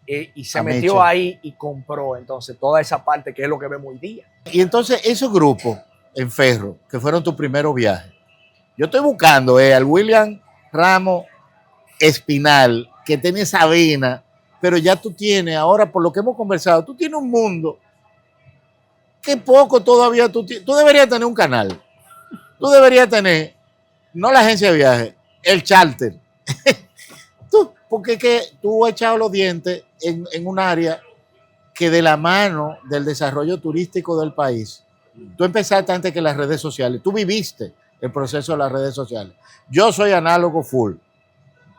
Y se metió ahí y compró entonces toda esa parte que es lo que vemos hoy día. Y entonces esos grupos en Ferro, que fueron tus primeros viajes, yo estoy buscando al William Ramos Espinal, que tiene esa vena, pero ya tú tienes, ahora por lo que hemos conversado, tú tienes un mundo que poco todavía tú deberías tener un canal. Tú deberías tener, no la agencia de viajes, el charter. Porque es que tú has echado los dientes en un área que de la mano del desarrollo turístico del país, tú empezaste antes que las redes sociales, tú viviste el proceso de las redes sociales. Yo soy análogo full,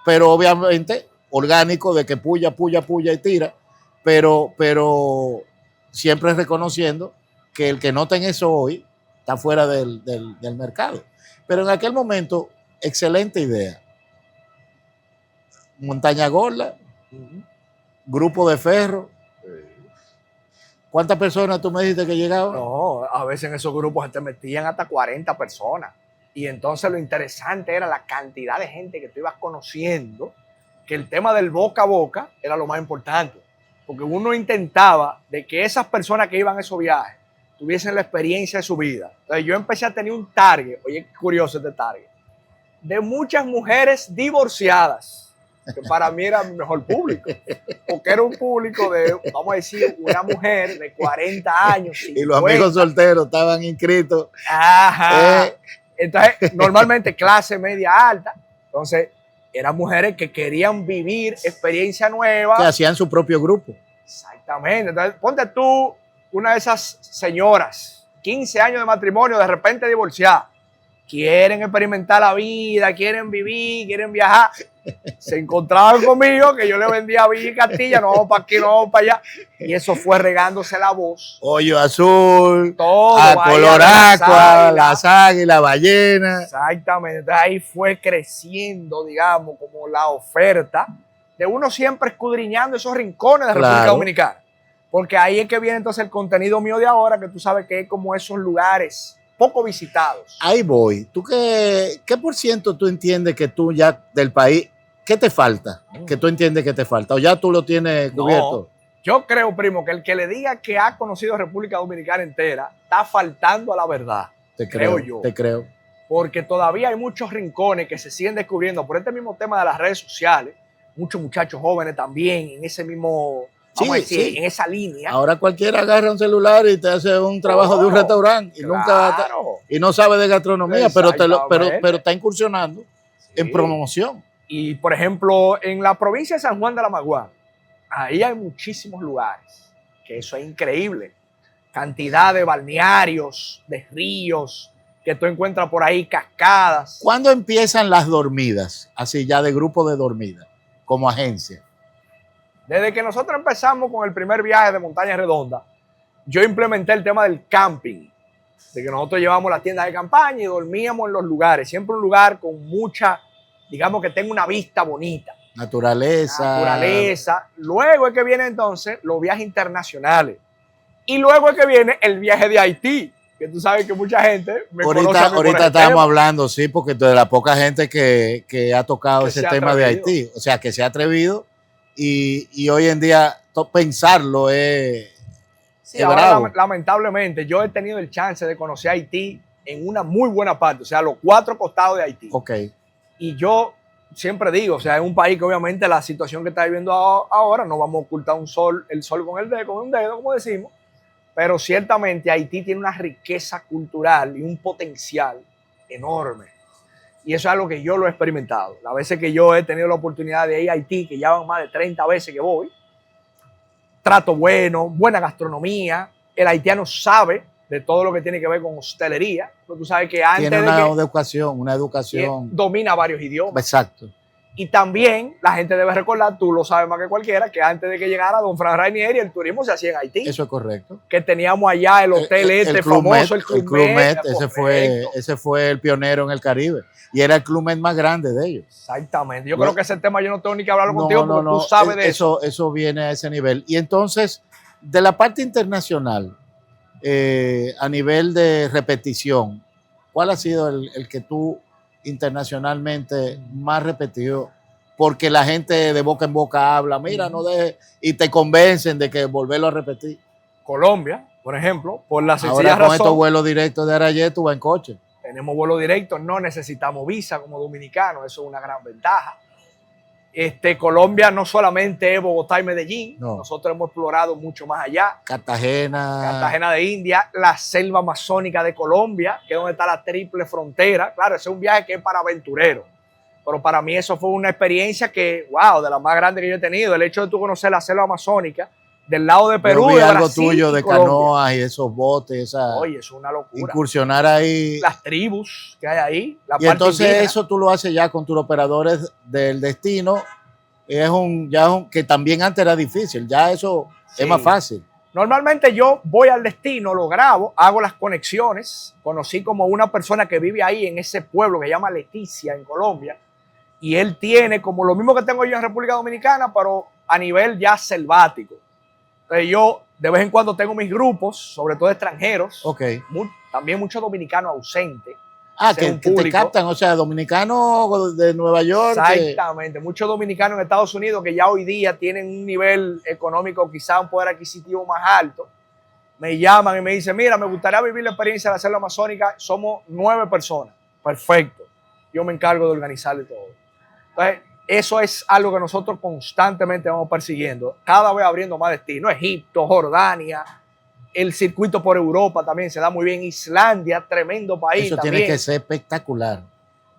pero obviamente orgánico de que puya y tira, pero siempre reconociendo que el que no tenga eso hoy está fuera del mercado. Pero en aquel momento, excelente idea. Montaña Gorda, grupo de Ferro. ¿Cuántas personas tú me dijiste que llegaban? No, a veces en esos grupos te metían hasta 40 personas. Y entonces lo interesante era la cantidad de gente que tú ibas conociendo, que el tema del boca a boca era lo más importante. Porque uno intentaba de que esas personas que iban a esos viajes tuviesen la experiencia de su vida. Entonces yo empecé a tener un target, oye, qué curioso este target, de muchas mujeres divorciadas, que para mí era mi mejor público, porque era un público de, vamos a decir, una mujer de 40 años. 50. Y los amigos solteros estaban inscritos. Ajá. Entonces, normalmente clase media alta, entonces eran mujeres que querían vivir experiencia nueva. Que hacían su propio grupo. Exactamente. Entonces, ponte tú una de esas señoras, 15 años de matrimonio, de repente divorciada. Quieren experimentar la vida, quieren vivir, quieren viajar. Se encontraban conmigo que yo le vendía Villa y Castilla, no vamos para aquí, no vamos para allá. Y eso fue regándose la voz. Hoyo azul, todo, coloracua, las águilas, ballena. Exactamente. Entonces ahí fue creciendo, digamos, como la oferta de uno siempre escudriñando esos rincones de República Dominicana. Porque ahí es que viene entonces el contenido mío de ahora, que tú sabes que es como esos lugares poco visitados. Ahí voy. ¿Tú qué por ciento tú entiendes que tú ya del país, qué te falta? Que tú entiendes que te falta, o ya tú lo tienes cubierto. No, yo creo, primo, que el que le diga que ha conocido República Dominicana entera está faltando a la verdad. Te creo yo. Te creo. Porque todavía hay muchos rincones que se siguen descubriendo por este mismo tema de las redes sociales. Muchos muchachos jóvenes también en ese mismo... Vamos a decir, en esa línea. Ahora cualquiera agarra un celular y te hace un trabajo de un restaurante y no sabe de gastronomía, pero está incursionando en promoción. Y por ejemplo, en la provincia de San Juan de la Maguana, ahí hay muchísimos lugares, que eso es increíble. Cantidad de balnearios, de ríos, que tú encuentras por ahí, cascadas. ¿Cuándo empiezan las dormidas? Así ya de grupo de dormida, como agencia. Desde que nosotros empezamos con el primer viaje de Montaña Redonda, yo implementé el tema del camping, de que nosotros llevamos las tiendas de campaña y dormíamos en los lugares, siempre un lugar con mucha, digamos que tenga una vista bonita. Naturaleza. Luego es que vienen entonces los viajes internacionales. Y luego es que viene el viaje de Haití, que tú sabes que mucha gente me conoce a mí por ahorita estábamos hablando, sí, porque de la poca gente que ha tocado ese tema de Haití, o sea, que se ha atrevido. Y hoy en día pensarlo es ahora, lamentablemente, yo he tenido el chance de conocer Haití en una muy buena parte, o sea, los 4 costados de Haití. Ok. Y yo siempre digo, o sea, es un país que obviamente la situación que está viviendo ahora, no vamos a ocultar el sol con con un dedo, como decimos, pero ciertamente Haití tiene una riqueza cultural y un potencial enorme. Y eso es algo que yo lo he experimentado. Las veces que yo he tenido la oportunidad de ir a Haití, que ya van más de 30 veces que voy, trato bueno, buena gastronomía, el haitiano sabe de todo lo que tiene que ver con hostelería, pero tú sabes que antes tiene una educación. Domina varios idiomas. Exacto. Y también la gente debe recordar, tú lo sabes más que cualquiera, que antes de que llegara Don Fran Rainieri, el turismo se hacía en Haití. Eso es correcto. Que teníamos allá el hotel el famoso, el Club Med. Ese fue el pionero en el Caribe. Y era el Club Med más grande de ellos. Exactamente. Yo creo que ese tema yo no tengo ni que hablarlo contigo porque tú sabes de eso. Eso viene a ese nivel. Y entonces, de la parte internacional, a nivel de repetición, ¿cuál ha sido el que tú internacionalmente más repetido? Porque la gente de boca en boca habla, mira, no deje, y te convencen de que volverlo a repetir. Colombia, por ejemplo, por la sencilla razón. Ahora con estos vuelos vuelos directos de Arayet, tú vas en coche. Tenemos vuelos directos, no necesitamos visa como dominicanos, eso es una gran ventaja. Colombia no solamente es Bogotá y Medellín, nosotros hemos explorado mucho más allá. Cartagena de India, la selva amazónica de Colombia, que es donde está la triple frontera. Claro, ese es un viaje que es para aventureros. Pero para mí eso fue una experiencia que, wow, de las más grandes que yo he tenido. El hecho de tú conocer la selva amazónica del lado de Perú, yo vi de algo Brasil tuyo de canoas y esos botes. Oye, es una locura. Incursionar ahí. Las tribus que hay ahí. Y entonces indígena. Eso tú lo haces ya con tus operadores del destino. Que también antes era difícil. Ya eso es más fácil. Normalmente yo voy al destino, lo grabo, hago las conexiones. Conocí como una persona que vive ahí en ese pueblo que se llama Leticia, en Colombia. Y él tiene como lo mismo que tengo yo en República Dominicana, pero a nivel ya selvático. Entonces yo de vez en cuando tengo mis grupos, sobre todo extranjeros. También muchos dominicanos ausentes. Que te captan, o sea, dominicanos de Nueva York. Exactamente, muchos dominicanos en Estados Unidos que ya hoy día tienen un nivel económico, quizá un poder adquisitivo más alto. Me llaman y me dicen, mira, me gustaría vivir la experiencia de la selva amazónica. Somos 9 personas. Perfecto. Yo me encargo de organizarle todo. Entonces, eso es algo que nosotros constantemente vamos persiguiendo, cada vez abriendo más destinos. Egipto, Jordania, el circuito por Europa también se da muy bien. Islandia, tremendo país. Eso también tiene que ser espectacular.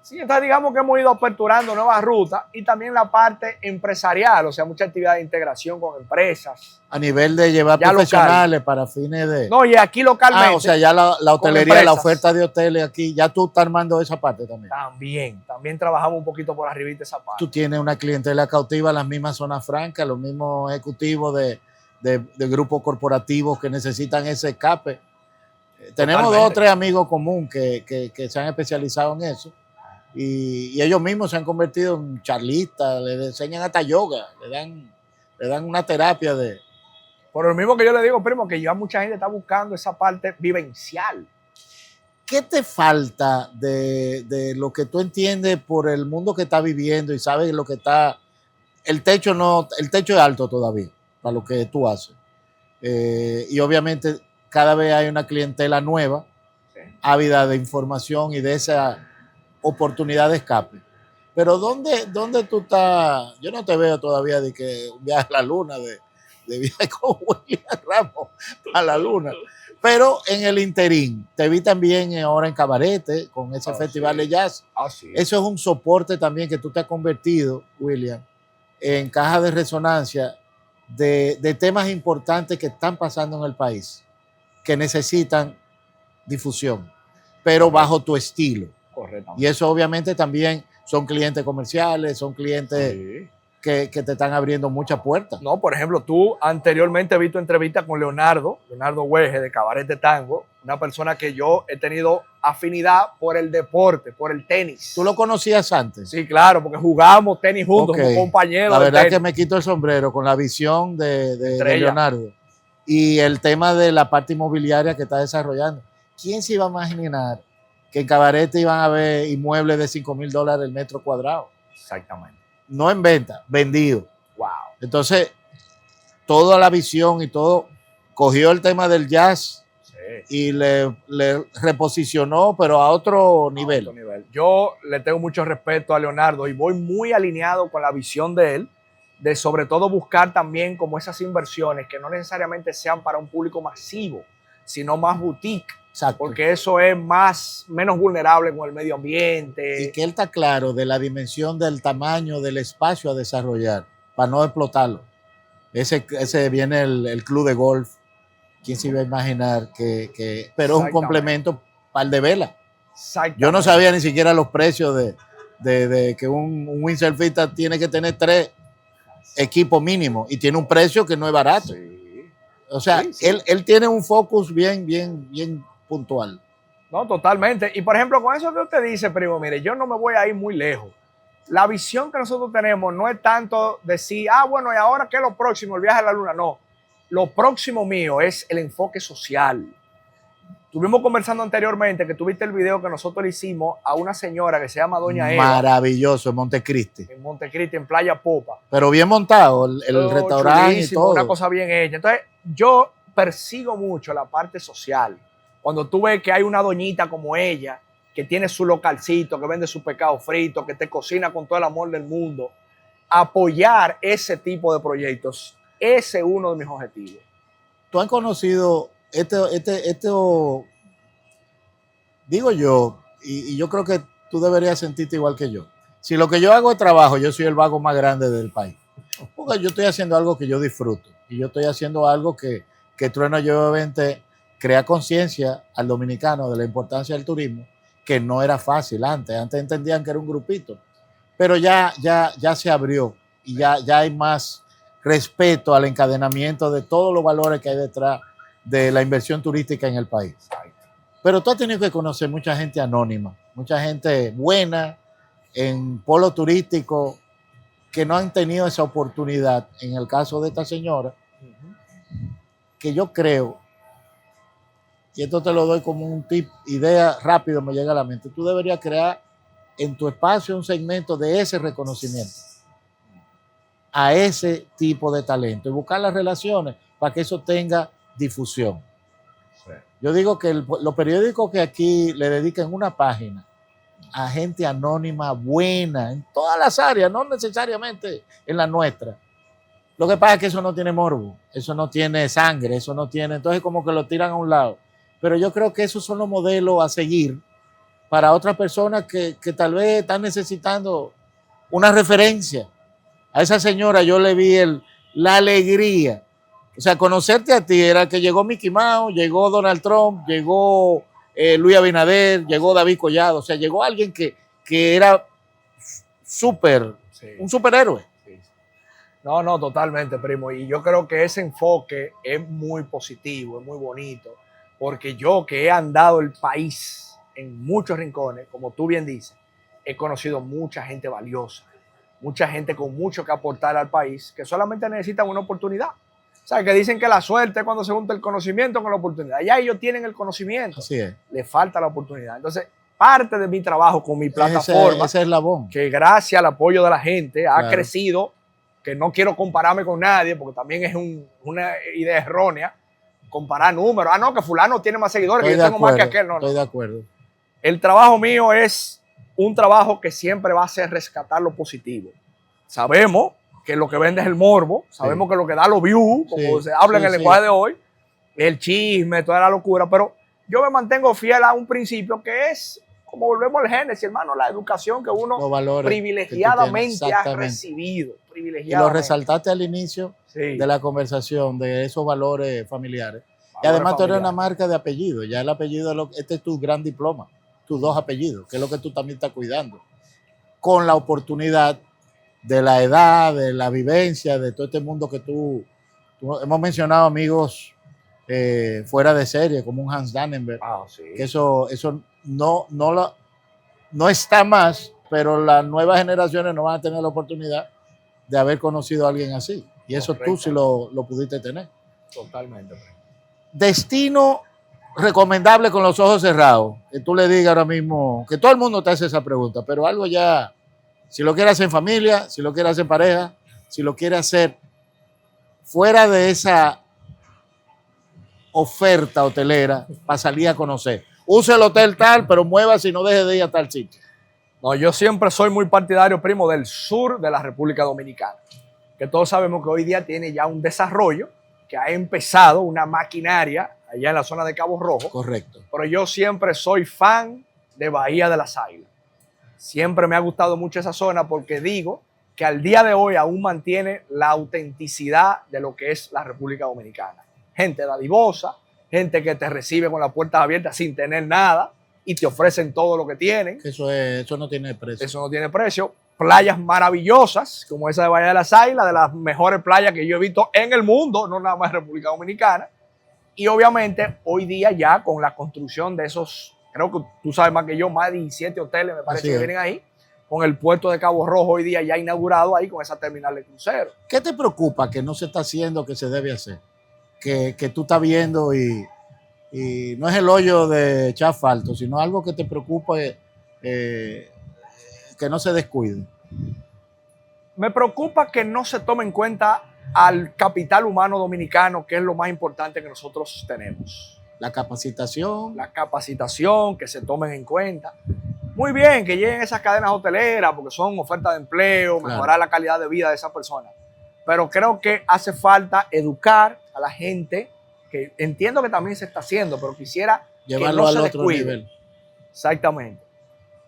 Sí, entonces digamos que hemos ido aperturando nuevas rutas y también la parte empresarial, o sea, mucha actividad de integración con empresas. A nivel de llevar profesionales local. Para fines de... No, y aquí localmente. O sea, ya la hotelería, la oferta de hoteles aquí, ya tú estás armando esa parte también. También trabajamos un poquito por arribita esa parte. Tú tienes una clientela cautiva, las mismas zonas francas, los mismos ejecutivos de grupos corporativos que necesitan ese escape. Tenemos 2 o 3 amigos comunes que se han especializado en eso. Y ellos mismos se han convertido en charlistas, le enseñan hasta yoga, le dan una terapia de... Por lo mismo que yo le digo, primo, que ya mucha gente está buscando esa parte vivencial. ¿Qué te falta de lo que tú entiendes por el mundo que estás viviendo y sabes lo que está... El techo es alto todavía para lo que tú haces. Y obviamente cada vez hay una clientela nueva, ávida de información y de esa oportunidad de escape. Pero ¿dónde tú estás? Yo no te veo todavía de que un viaje a la luna, de viaje con William Ramos a la luna. Pero en el interín, te vi también ahora en Cabarete con ese festival de jazz. Eso es un soporte también que tú te has convertido, William, en caja de resonancia de temas importantes que están pasando en el país, que necesitan difusión, pero bajo tu estilo. Y eso obviamente también son clientes comerciales, son clientes que te están abriendo muchas puertas. No, por ejemplo, tú anteriormente has visto entrevistas con Leonardo Hueje de Cabaret de Tango, una persona que yo he tenido afinidad por el deporte, por el tenis. ¿Tú lo conocías antes? Sí, claro, porque jugábamos tenis juntos como compañeros. La verdad es que me quito el sombrero con la visión de Leonardo y el tema de la parte inmobiliaria que está desarrollando. ¿Quién se iba a imaginar que en Cabarete iban a haber inmuebles de $5,000 el metro cuadrado? Exactamente. No en venta, vendido. Wow. Entonces, toda la visión y todo, cogió el tema del jazz y le reposicionó, pero a otro nivel. Yo le tengo mucho respeto a Leonardo y voy muy alineado con la visión de él, de sobre todo buscar también como esas inversiones que no necesariamente sean para un público masivo, sino más boutique. Exacto. Porque eso es menos vulnerable con el medio ambiente. Y que él está claro de la dimensión del tamaño del espacio a desarrollar para no explotarlo. Ese viene el club de golf. ¿Quién se iba a imaginar pero es un complemento para el de vela? Yo no sabía ni siquiera los precios de que un windsurfista tiene que tener 3 equipos mínimos y tiene un precio que no es barato. Sí. O sea, sí. Él tiene un focus bien puntual. No, totalmente. Y por ejemplo, con eso que usted dice, primo, mire, yo no me voy a ir muy lejos. La visión que nosotros tenemos no es tanto decir, bueno, ¿y ahora qué es lo próximo? El viaje a la luna. No. Lo próximo mío es el enfoque social. Estuvimos conversando anteriormente que tuviste el video que nosotros le hicimos a una señora que se llama Doña Eva. Maravilloso, en Montecristi. En Montecristi, en Playa Popa. Pero bien montado, el restaurante y todo. Una cosa bien hecha. Entonces, yo persigo mucho la parte social. Cuando tú ves que hay una doñita como ella, que tiene su localcito, que vende su pescado frito, que te cocina con todo el amor del mundo, apoyar ese tipo de proyectos, ese es uno de mis objetivos. ¿Tú has conocido digo yo, y yo creo que tú deberías sentirte igual que yo? Si lo que yo hago es trabajo, yo soy el vago más grande del país. Porque yo estoy haciendo algo que yo disfruto. Y yo estoy haciendo algo que Trueno obviamente crea conciencia al dominicano de la importancia del turismo, que no era fácil antes. Antes entendían que era un grupito. Pero ya se abrió y ya hay más respeto al encadenamiento de todos los valores que hay detrás de la inversión turística en el país. Pero tú has tenido que conocer mucha gente anónima, mucha gente buena en polo turístico que no han tenido esa oportunidad. En el caso de esta señora, que yo creo, y esto te lo doy como un tip, idea rápido me llega a la mente, tú deberías crear en tu espacio un segmento de ese reconocimiento a ese tipo de talento y buscar las relaciones para que eso tenga difusión. Sí. Yo digo que los periódicos que aquí le dedican una página a gente anónima buena en todas las áreas, no necesariamente en la nuestra. Lo que pasa es que eso no tiene morbo, eso no tiene sangre, eso no tiene, entonces como que lo tiran a un lado. Pero yo creo que esos son los modelos a seguir para otras personas que tal vez están necesitando una referencia. A esa señora yo le vi la alegría. O sea, conocerte a ti era que llegó Mickey Mouse, llegó Donald Trump, llegó Luis Abinader, llegó David Collado. O sea, llegó alguien que era un superhéroe. Sí. No, totalmente, primo. Y yo creo que ese enfoque es muy positivo, es muy bonito. Porque yo que he andado el país en muchos rincones, como tú bien dices, he conocido mucha gente valiosa. Mucha gente con mucho que aportar al país, que solamente necesitan una oportunidad. O sea, que dicen que la suerte es cuando se junta el conocimiento con la oportunidad. Ya ellos tienen el conocimiento. Así es. Le falta la oportunidad. Entonces, parte de mi trabajo con mi plataforma, ese eslabón, que gracias al apoyo de la gente ha crecido, que no quiero compararme con nadie, porque también es una idea errónea, comparar números. No, que fulano tiene más seguidores, que yo tengo más que aquel. No, estoy de acuerdo. El trabajo mío es un trabajo que siempre va a ser rescatar lo positivo. Sabemos que lo que vende es el morbo, sabemos que lo que da los views, como se habla en el lenguaje de hoy, el chisme, toda la locura, pero yo me mantengo fiel a un principio que es, como volvemos al Génesis, hermano, la educación que uno privilegiadamente ha recibido. Y lo resaltaste al inicio de la conversación, de esos valores familiares. Y además tú eres una marca de apellido, ya el apellido, este es tu gran diploma, tus 2 apellidos, que es lo que tú también estás cuidando, con la oportunidad de la edad, de la vivencia, de todo este mundo que tú hemos mencionado amigos fuera de serie, como un Hans Dannenberg, que eso no está más, pero las nuevas generaciones no van a tener la oportunidad de haber conocido a alguien así, y eso tú sí lo pudiste tener. Totalmente. Destino recomendable con los ojos cerrados, que tú le digas ahora mismo, que todo el mundo te hace esa pregunta, pero algo ya, si lo quieres hacer en familia, si lo quieres hacer en pareja, si lo quieres hacer fuera de esa oferta hotelera para salir a conocer. Use el hotel tal, pero muévase y no deje de ir a tal sitio. No, yo siempre soy muy partidario, primo, del sur de la República Dominicana, que todos sabemos que hoy día tiene ya un desarrollo, que ha empezado una maquinaria allá en la zona de Cabo Rojo. Correcto. Pero yo siempre soy fan de Bahía de las Águilas. Siempre me ha gustado mucho esa zona porque digo que al día de hoy aún mantiene la autenticidad de lo que es la República Dominicana. Gente dadivosa, gente que te recibe con las puertas abiertas sin tener nada y te ofrecen todo lo que tienen. Eso no tiene precio. Eso no tiene precio. Playas maravillosas, como esa de Bahía de las Águilas, de las mejores playas que yo he visto en el mundo, no nada más en República Dominicana. Y obviamente hoy día ya con la construcción de esos, creo que tú sabes más que yo, más de 17 hoteles me parece que vienen ahí, con el puerto de Cabo Rojo hoy día ya inaugurado ahí con esa terminal de crucero. ¿Qué te preocupa que no se está haciendo que se debe hacer? Que tú estás viendo y no es el hoyo de echar asfalto, sino algo que te preocupa que no se descuide. Me preocupa que no se tome en cuenta al capital humano dominicano, que es lo más importante que nosotros tenemos. La capacitación. La capacitación, que se tomen en cuenta. Muy bien, que lleguen esas cadenas hoteleras, porque son ofertas de empleo, mejorar la calidad de vida de esas personas. Pero creo que hace falta educar a la gente, que entiendo que también se está haciendo, pero quisiera llevarlo que no al se otro descuide. nivel. Exactamente.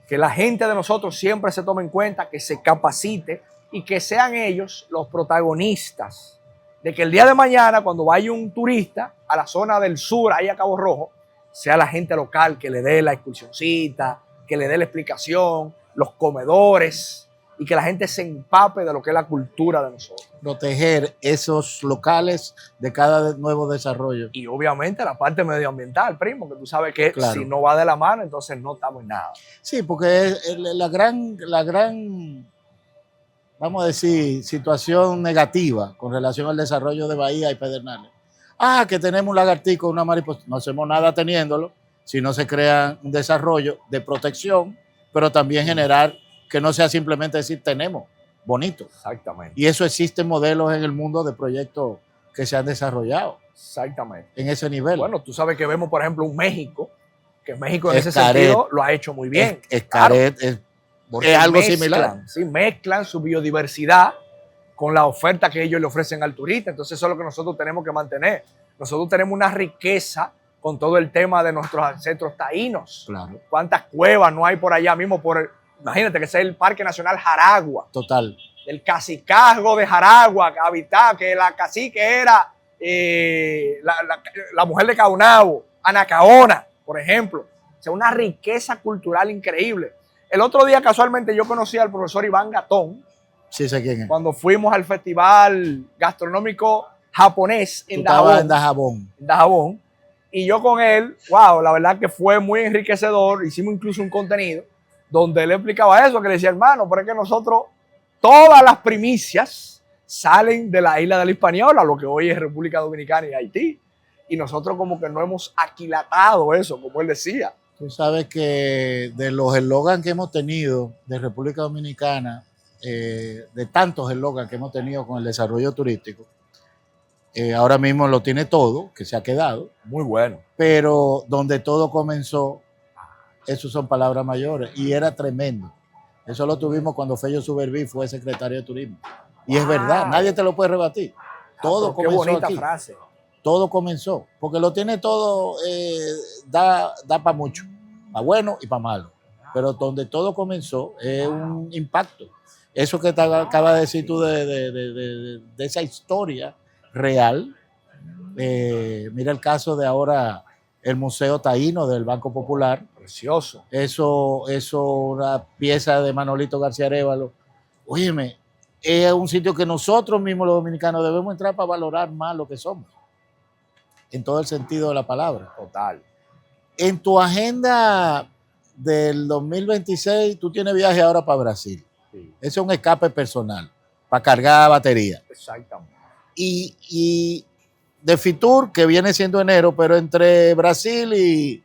Que la gente de nosotros siempre se tome en cuenta, que se capacite y que sean ellos los protagonistas de que el día de mañana, cuando vaya un turista a la zona del sur, ahí a Cabo Rojo, sea la gente local que le dé la excursioncita, que le dé la explicación, los comedores, y que la gente se empape de lo que es la cultura de nosotros. Proteger esos locales de cada nuevo desarrollo. Y obviamente la parte medioambiental, primo, que tú sabes que si no va de la mano, entonces no estamos en nada. Sí, porque la gran, vamos a decir, situación negativa con relación al desarrollo de Bahía y Pedernales. Que tenemos un lagartico, una mariposa. No hacemos nada teniéndolo, si no se crea un desarrollo de protección, pero también generar que no sea simplemente decir tenemos, bonito. Exactamente. Y eso existen modelos en el mundo de proyectos que se han desarrollado. Exactamente. En ese nivel. Bueno, tú sabes que vemos, por ejemplo, un México, que México en ese sentido lo ha hecho muy bien. Xcaret es algo similar. Sí, mezclan su biodiversidad con la oferta que ellos le ofrecen al turista. Entonces eso es lo que nosotros tenemos que mantener. Nosotros tenemos una riqueza con todo el tema de nuestros ancestros taínos. Claro. ¿Cuántas cuevas no hay por allá mismo? Imagínate que ese es el Parque Nacional Jaragua. Total. El cacicazgo de Jaragua, que habitaba, que la cacique era la mujer de Caunabo, Anacaona, por ejemplo. O sea, una riqueza cultural increíble. El otro día, casualmente, yo conocí al profesor Iván Gatón. Sí, sé quién es. Cuando fuimos al festival gastronómico japonés en Dajabón. En Dajabón. Y yo con él, wow, la verdad que fue muy enriquecedor. Hicimos incluso un contenido donde él explicaba eso, que le decía, hermano, pero es que nosotros, todas las primicias salen de la isla de la Hispaniola, lo que hoy es República Dominicana y Haití. Y nosotros como que no hemos aquilatado eso, como él decía. Tú sabes que de los eslogans que hemos tenido de República Dominicana, de tantos eslogans que hemos tenido con el desarrollo turístico, ahora mismo lo tiene todo, que se ha quedado. Muy bueno. Pero donde todo comenzó, eso son palabras mayores, y era tremendo. Eso lo tuvimos cuando Fello Suberví fue secretario de Turismo. Y es verdad, nadie te lo puede rebatir. Todo comenzó qué bonita aquí. Frase. Todo comenzó, porque lo tiene todo, da para mucho, para bueno y para malo. Pero donde todo comenzó es un impacto. Eso que te acabas de decir tú de esa historia real. Mira el caso de ahora el Museo Taíno del Banco Popular. Precioso. Eso, una pieza de Manolito García Arévalo. Óyeme, es un sitio que nosotros mismos los dominicanos debemos entrar para valorar más lo que somos. En todo el sentido de la palabra. Total. En tu agenda del 2026, tú tienes viaje ahora para Brasil. Sí. Ese es un escape personal, para cargar batería. Exactamente. Y de Fitur, que viene siendo enero, pero entre Brasil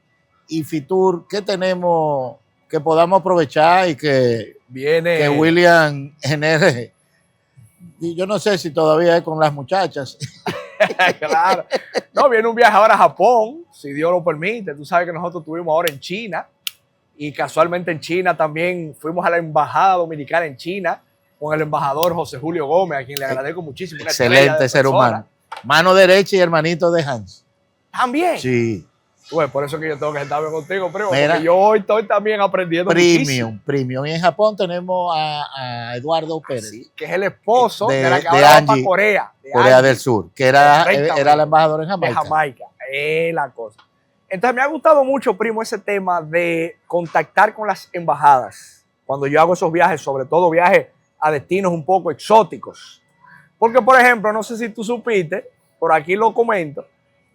y Fitur, ¿qué tenemos que podamos aprovechar y que William genere? Y yo no sé si todavía es con las muchachas. Claro. No, viene un viaje ahora a Japón, si Dios lo permite. Tú sabes que nosotros estuvimos ahora en China y casualmente en China también fuimos a la embajada dominicana en China con el embajador José Julio Gómez, a quien le agradezco muchísimo. Excelente ser humano. Mano derecha y hermanito de Hans. ¿También? Sí. Bueno, por eso que yo tengo que estar bien contigo, primo, Mira, porque yo hoy estoy también aprendiendo muchísimo. Premium. Y en Japón tenemos a Eduardo Pérez. Sí, que es el esposo de la que de ahora va Angie, para Corea. Corea del Sur, que era la embajadora en Jamaica. De Jamaica, es la cosa. Entonces me ha gustado mucho, primo, ese tema de contactar con las embajadas. Cuando yo hago esos viajes, sobre todo viajes a destinos un poco exóticos. Porque, por ejemplo, no sé si tú supiste, por aquí lo comento,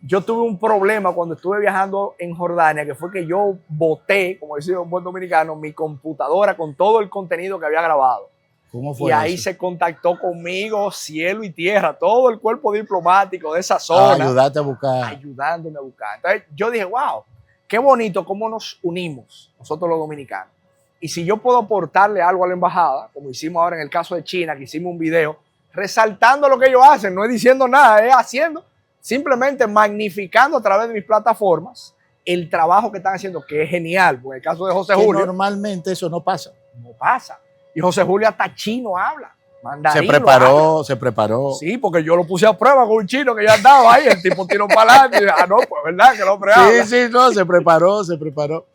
yo tuve un problema cuando estuve viajando en Jordania, que fue que yo boté, como decía un buen dominicano, mi computadora con todo el contenido que había grabado. ¿Cómo fue y ahí eso? se contactó conmigo cielo y tierra, todo el cuerpo diplomático de esa zona. Ayudarte a buscar. Ayudándome a buscar. Entonces yo dije, wow, qué bonito cómo nos unimos nosotros los dominicanos. Y si yo puedo aportarle algo a la embajada, como hicimos ahora en el caso de China, que hicimos un video resaltando lo que ellos hacen, no es diciendo nada, es haciendo, simplemente magnificando a través de mis plataformas el trabajo que están haciendo, que es genial. Por el caso de José Julio. Normalmente eso no pasa. No pasa. Y José Julio hasta chino habla. Mandarino se preparó. Sí, porque yo lo puse a prueba con un chino que ya andaba ahí, el tipo tiró para adelante. Y, no, pues verdad que el hombre habla. Sí, no, se preparó.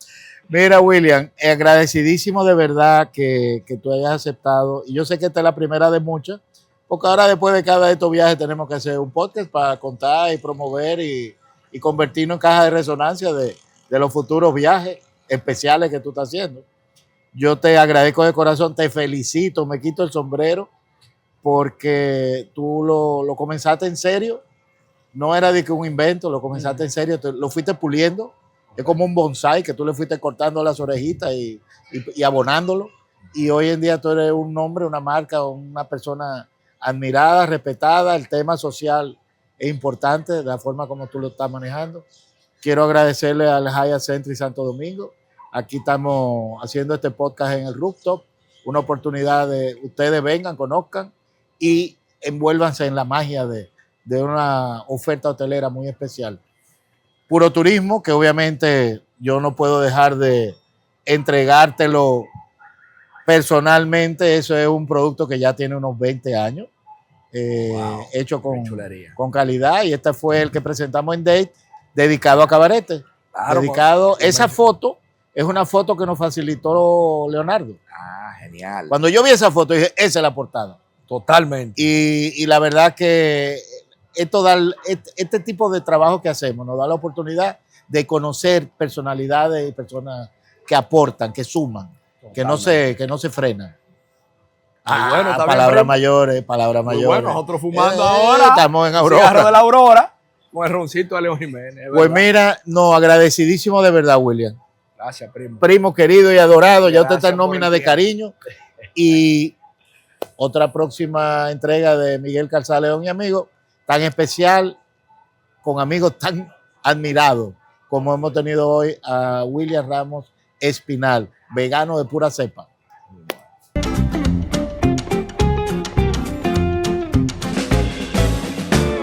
Mira, William, agradecidísimo de verdad que tú hayas aceptado. Y yo sé que esta es la primera de muchas, porque ahora después de cada de estos viajes tenemos que hacer un podcast para contar y promover y convertirnos en caja de resonancia de los futuros viajes especiales que tú estás haciendo. Yo te agradezco de corazón, te felicito, me quito el sombrero porque tú lo comenzaste en serio, no era de que un invento, lo comenzaste en serio, lo fuiste puliendo, es como un bonsai que tú le fuiste cortando las orejitas y abonándolo, y hoy en día tú eres un nombre, una marca, una persona admirada, respetada, el tema social es importante, de la forma como tú lo estás manejando. Quiero agradecerle al Hyatt Century Santo Domingo. Aquí estamos haciendo este podcast en el rooftop, una oportunidad de ustedes vengan, conozcan y envuélvanse en la magia de una oferta hotelera muy especial. Puro Turismo, que obviamente yo no puedo dejar de entregártelo personalmente. Eso es un producto que ya tiene unos 20 años, hecho con calidad, y este fue el que presentamos en Date, dedicado a cabarete. Claro, esa foto es una foto que nos facilitó Leonardo. Ah, genial. Cuando yo vi esa foto dije, esa es la portada. Totalmente. Y la verdad que este tipo de trabajo que hacemos nos da la oportunidad de conocer personalidades y personas que aportan, que suman, que no se frenan. Bueno, palabras mayores. Bueno, nosotros fumando ahora. Estamos en Aurora. Cigarro de la Aurora con el roncito de León Jiménez. Pues mira, no, agradecidísimo de verdad, William. Gracias, primo. Primo querido y adorado, ya usted está en nómina de cariño. Y otra próxima entrega de Miguel Calzada León y amigos, tan especial, con amigos tan admirados como hemos tenido hoy a William Ramos Espinal, vegano de pura cepa.